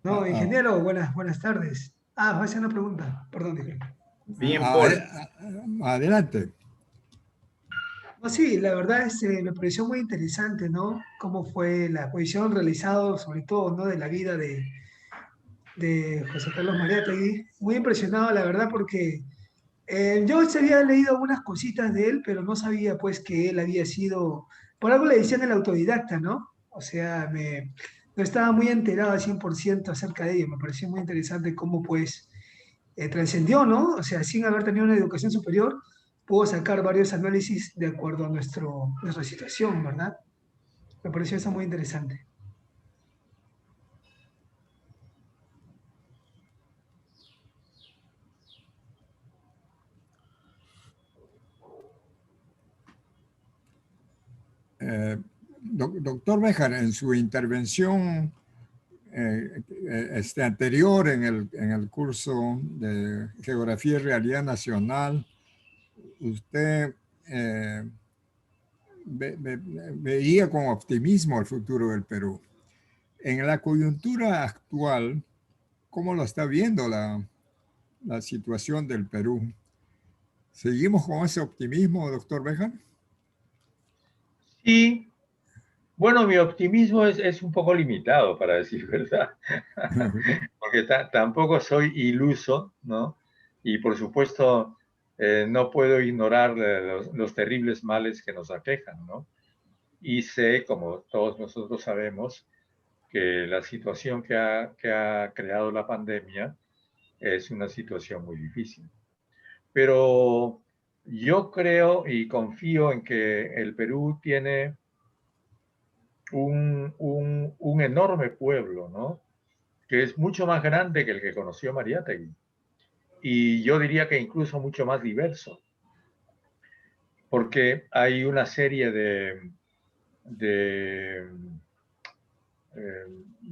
No, ingeniero, buenas tardes. Voy a hacer una pregunta. Perdón, disculpe. Bien, Paul. Adelante. No, sí, la verdad me pareció muy interesante, ¿no? Cómo fue la exposición realizada, sobre todo, ¿no? De la vida de José Carlos Mariátegui. Muy impresionado, la verdad, porque yo se había leído algunas cositas de él, pero no sabía, pues, que él había sido, por algo le decían el autodidacta, ¿no? O sea, no estaba muy enterado al 100% acerca de ello. Me pareció muy interesante cómo, pues, trascendió, ¿no? O sea, sin haber tenido una educación superior, pudo sacar varios análisis de acuerdo a nuestra situación, ¿verdad? Me pareció eso muy interesante. Doctor Béjar, en su intervención anterior en el curso de Geografía y Realidad Nacional, usted veía con optimismo el futuro del Perú. En la coyuntura actual, ¿cómo lo está viendo la situación del Perú? ¿Seguimos con ese optimismo, doctor Béjar? Sí, bueno, mi optimismo es un poco limitado, para decir verdad, porque tampoco soy iluso, ¿no? Y por supuesto, no puedo ignorar los terribles males que nos aquejan, ¿no? Y sé, como todos nosotros sabemos, que la situación que ha creado la pandemia es una situación muy difícil. Pero yo creo y confío en que el Perú tiene un enorme pueblo, ¿no? Que es mucho más grande que el que conoció Mariátegui. Y yo diría que incluso mucho más diverso. Porque hay una serie de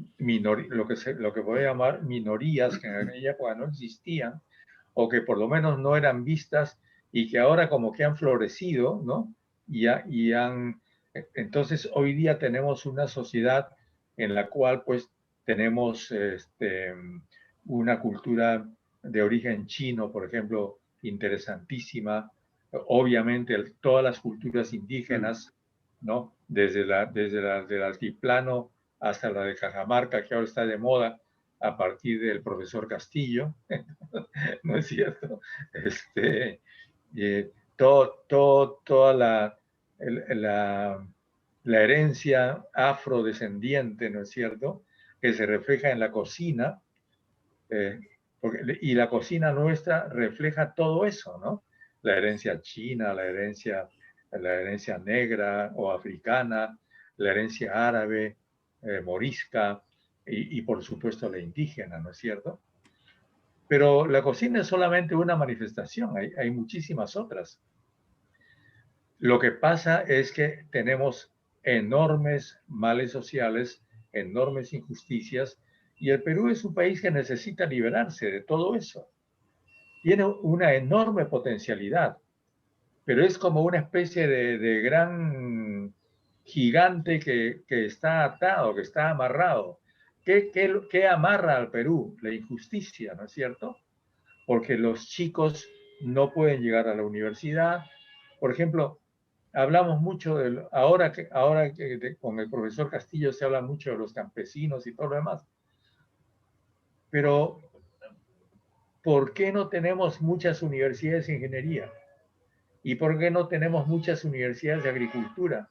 lo que voy a llamar minorías que en aquella época no existían o que por lo menos no eran vistas y que ahora como que han florecido, ¿no? Entonces hoy día tenemos una sociedad en la cual pues tenemos una cultura de origen chino, por ejemplo, interesantísima, obviamente todas las culturas indígenas, ¿no? Desde del altiplano hasta la de Cajamarca, que ahora está de moda a partir del profesor Castillo, ¿no es cierto? Toda la herencia afrodescendiente, ¿no es cierto?, que se refleja en la cocina, y la cocina nuestra refleja todo eso, ¿no? La herencia china, la herencia negra o africana, la herencia árabe, morisca y por supuesto la indígena, ¿no es cierto? Pero la cocina es solamente una manifestación, hay muchísimas otras. Lo que pasa es que tenemos enormes males sociales, enormes injusticias, y el Perú es un país que necesita liberarse de todo eso. Tiene una enorme potencialidad, pero es como una especie de gran gigante que está atado, que está amarrado. ¿Qué amarra al Perú? La injusticia, ¿no es cierto? Porque los chicos no pueden llegar a la universidad. Por ejemplo, hablamos mucho de, con el profesor Castillo se habla mucho de los campesinos y todo lo demás. Pero, ¿por qué no tenemos muchas universidades de ingeniería? ¿Y por qué no tenemos muchas universidades de agricultura?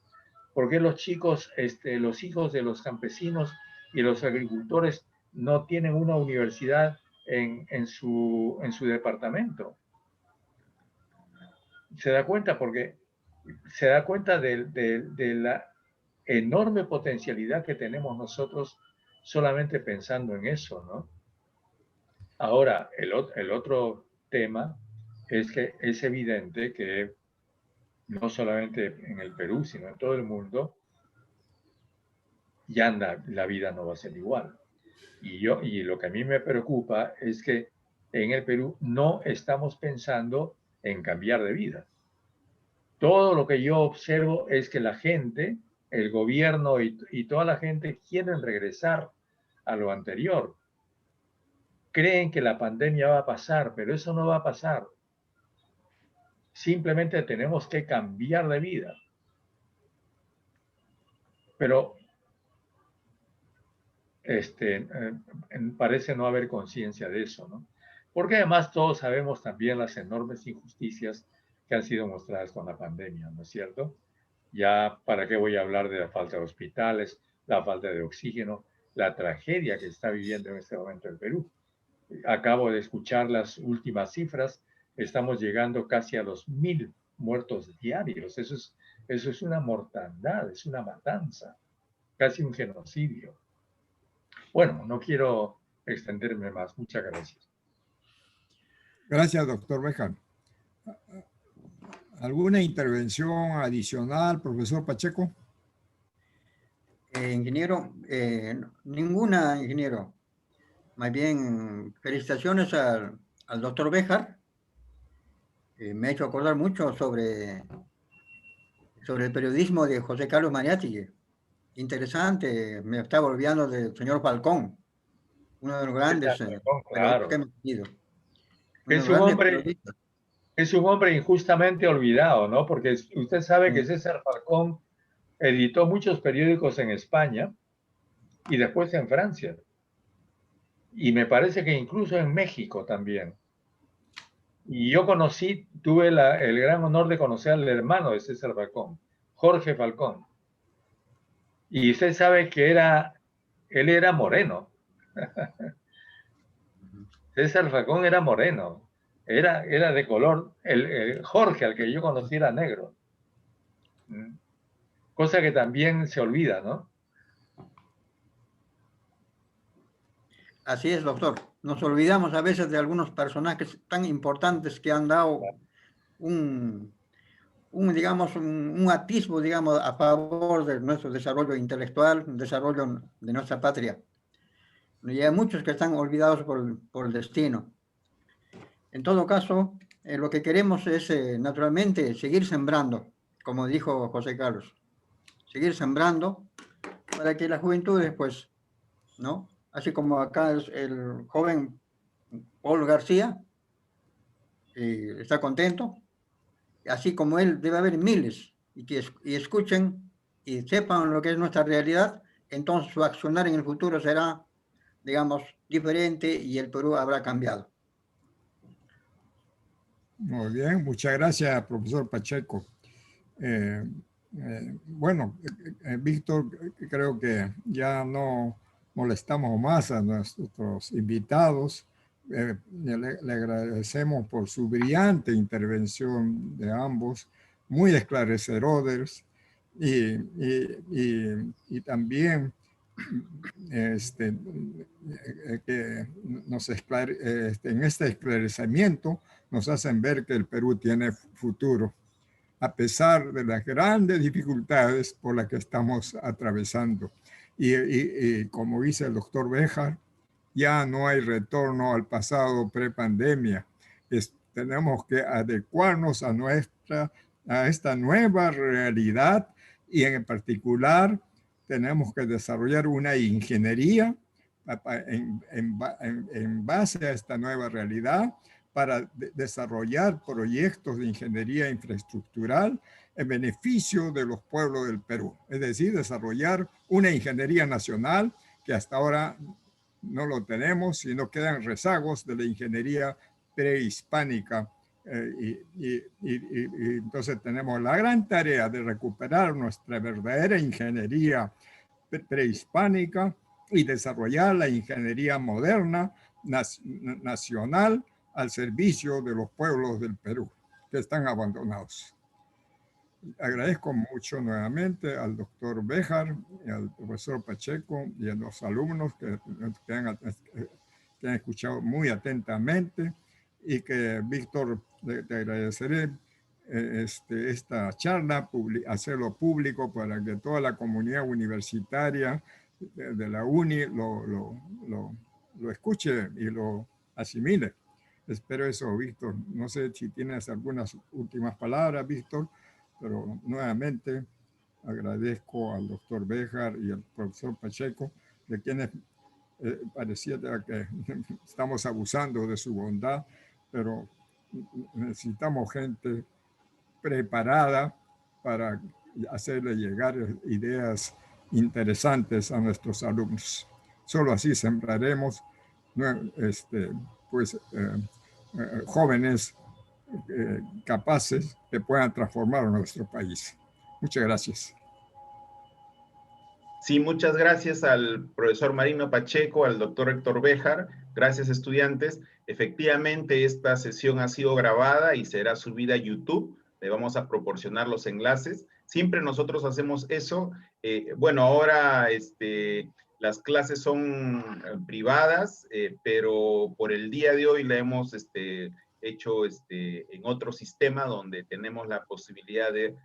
¿Por qué los chicos, los hijos de los campesinos y los agricultores no tienen una universidad en su departamento? Se da cuenta porque se da cuenta de la enorme potencialidad que tenemos nosotros solamente pensando en eso, ¿no? Ahora, el otro tema es que es evidente que no solamente en el Perú, sino en todo el mundo, ya la vida no va a ser igual. Y lo que a mí me preocupa es que en el Perú no estamos pensando en cambiar de vida. Todo lo que yo observo es que la gente, el gobierno y toda la gente quieren regresar a lo anterior. Creen que la pandemia va a pasar, pero eso no va a pasar. Simplemente tenemos que cambiar de vida. Pero parece no haber conciencia de eso, ¿no? Porque además todos sabemos también las enormes injusticias que han sido mostradas con la pandemia, ¿no es cierto? Ya, ¿para qué voy a hablar de la falta de hospitales, la falta de oxígeno, la tragedia que está viviendo en este momento el Perú? Acabo de escuchar las últimas cifras, estamos llegando casi a los 1000 muertos diarios. Eso es una mortandad, es una matanza, casi un genocidio. Bueno, no quiero extenderme más. Muchas gracias. Gracias, doctor Béjar. ¿Alguna intervención adicional, profesor Pacheco? Ingeniero, ninguna, ingeniero. Más bien, felicitaciones al doctor Béjar. Me ha hecho acordar mucho sobre el periodismo de José Carlos Mariátegui. Interesante, me estaba olvidando del señor Falcón, uno de los grandes Claro. que hemos tenido. Es un hombre injustamente olvidado, ¿no? Porque usted sabe que César Falcón editó muchos periódicos en España y después en Francia. Y me parece que incluso en México también. Y yo tuve el gran honor de conocer al hermano de César Falcón, Jorge Falcón. Y usted sabe que él era moreno. César Falcón era moreno. Era de color. El Jorge, al que yo conocí, era negro. Cosa que también se olvida, ¿no? Así es, doctor. Nos olvidamos a veces de algunos personajes tan importantes que han dado un atisbo, digamos, a favor de nuestro desarrollo intelectual, desarrollo de nuestra patria. Y hay muchos que están olvidados por el destino. En todo caso, lo que queremos es, naturalmente, seguir sembrando, como dijo José Carlos. Seguir sembrando para que las juventudes, pues, ¿no? Así como acá el joven Paul García está contento, así como él debe haber miles y escuchen y sepan lo que es nuestra realidad, entonces su accionar en el futuro será, digamos, diferente y el Perú habrá cambiado. Muy bien, muchas gracias, profesor Pacheco. Bueno, Víctor, creo que ya no molestamos más a nuestros invitados. Le agradecemos por su brillante intervención de ambos, muy esclarecedores y también que en este esclarecimiento nos hacen ver que el Perú tiene futuro, a pesar de las grandes dificultades por las que estamos atravesando. Y como dice el doctor Béjar, ya no hay retorno al pasado prepandemia. Tenemos que adecuarnos a esta nueva realidad y en particular tenemos que desarrollar una ingeniería en base a esta nueva realidad para desarrollar proyectos de ingeniería infraestructural en beneficio de los pueblos del Perú. Es decir, desarrollar una ingeniería nacional que hasta ahora no lo tenemos, sino quedan rezagos de la ingeniería prehispánica. Y entonces tenemos la gran tarea de recuperar nuestra verdadera ingeniería prehispánica y desarrollar la ingeniería moderna nacional al servicio de los pueblos del Perú que están abandonados. Agradezco mucho nuevamente al doctor Béjar y al profesor Pacheco y a los alumnos que han escuchado muy atentamente, y que, Víctor, te agradeceré esta charla, hacerlo público para que toda la comunidad universitaria de la UNI lo escuche y lo asimile. Espero eso, Víctor. No sé si tienes algunas últimas palabras, Víctor, pero nuevamente agradezco al doctor Béjar y al profesor Pacheco, de quienes pareciera que estamos abusando de su bondad, pero necesitamos gente preparada para hacerle llegar ideas interesantes a nuestros alumnos. Solo así sembraremos jóvenes capaces que puedan transformar a nuestro país. Muchas gracias. Sí, muchas gracias al profesor Marino Pacheco, al doctor Héctor Béjar. Gracias, estudiantes. Efectivamente, esta sesión ha sido grabada y será subida a YouTube. Le vamos a proporcionar los enlaces. Siempre nosotros hacemos eso. Bueno, ahora las clases son privadas, pero por el día de hoy la hemos hecho en otro sistema donde tenemos la posibilidad de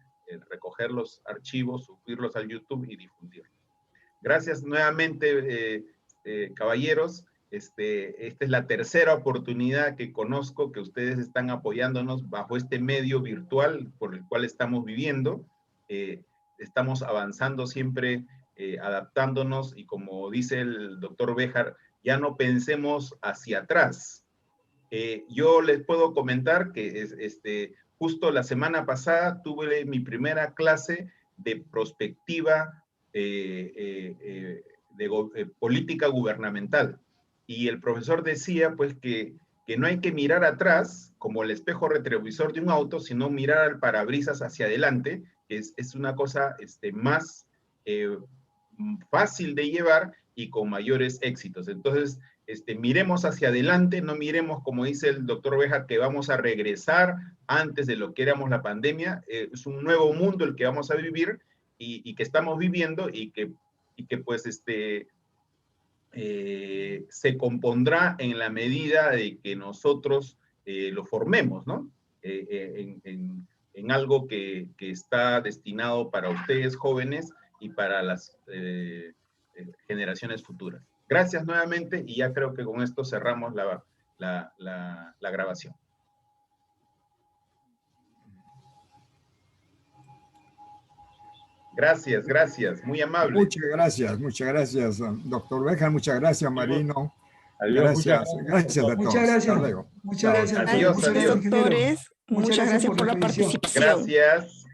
recoger los archivos, subirlos al YouTube y difundirlos. Gracias nuevamente, caballeros. Esta es la tercera oportunidad que conozco que ustedes están apoyándonos bajo este medio virtual por el cual estamos viviendo. Estamos avanzando siempre, adaptándonos, y como dice el doctor Béjar, ya no pensemos hacia atrás. Yo les puedo comentar que justo la semana pasada tuve mi primera clase de prospectiva de política gubernamental. Y el profesor decía pues que no hay que mirar atrás como el espejo retrovisor de un auto, sino mirar al parabrisas hacia adelante, que es una cosa más fácil de llevar y con mayores éxitos. Entonces, miremos hacia adelante, no miremos, como dice el doctor Béjar, que vamos a regresar antes de lo que éramos la pandemia. Es un nuevo mundo el que vamos a vivir y que estamos viviendo, y que pues se compondrá en la medida de que nosotros lo formemos, ¿no? En algo que está destinado para ustedes jóvenes y para las generaciones futuras. Gracias nuevamente, y ya creo que con esto cerramos la grabación. Gracias, gracias, muy amable. Muchas gracias, doctor Béjar, muchas gracias, Marino. Adiós, gracias a todos. Muchas gracias. Hasta luego. Muchas gracias. Adiós, Muchas adiós. gracias, ingeniero. Doctores, muchas gracias por la atención. participación. Gracias.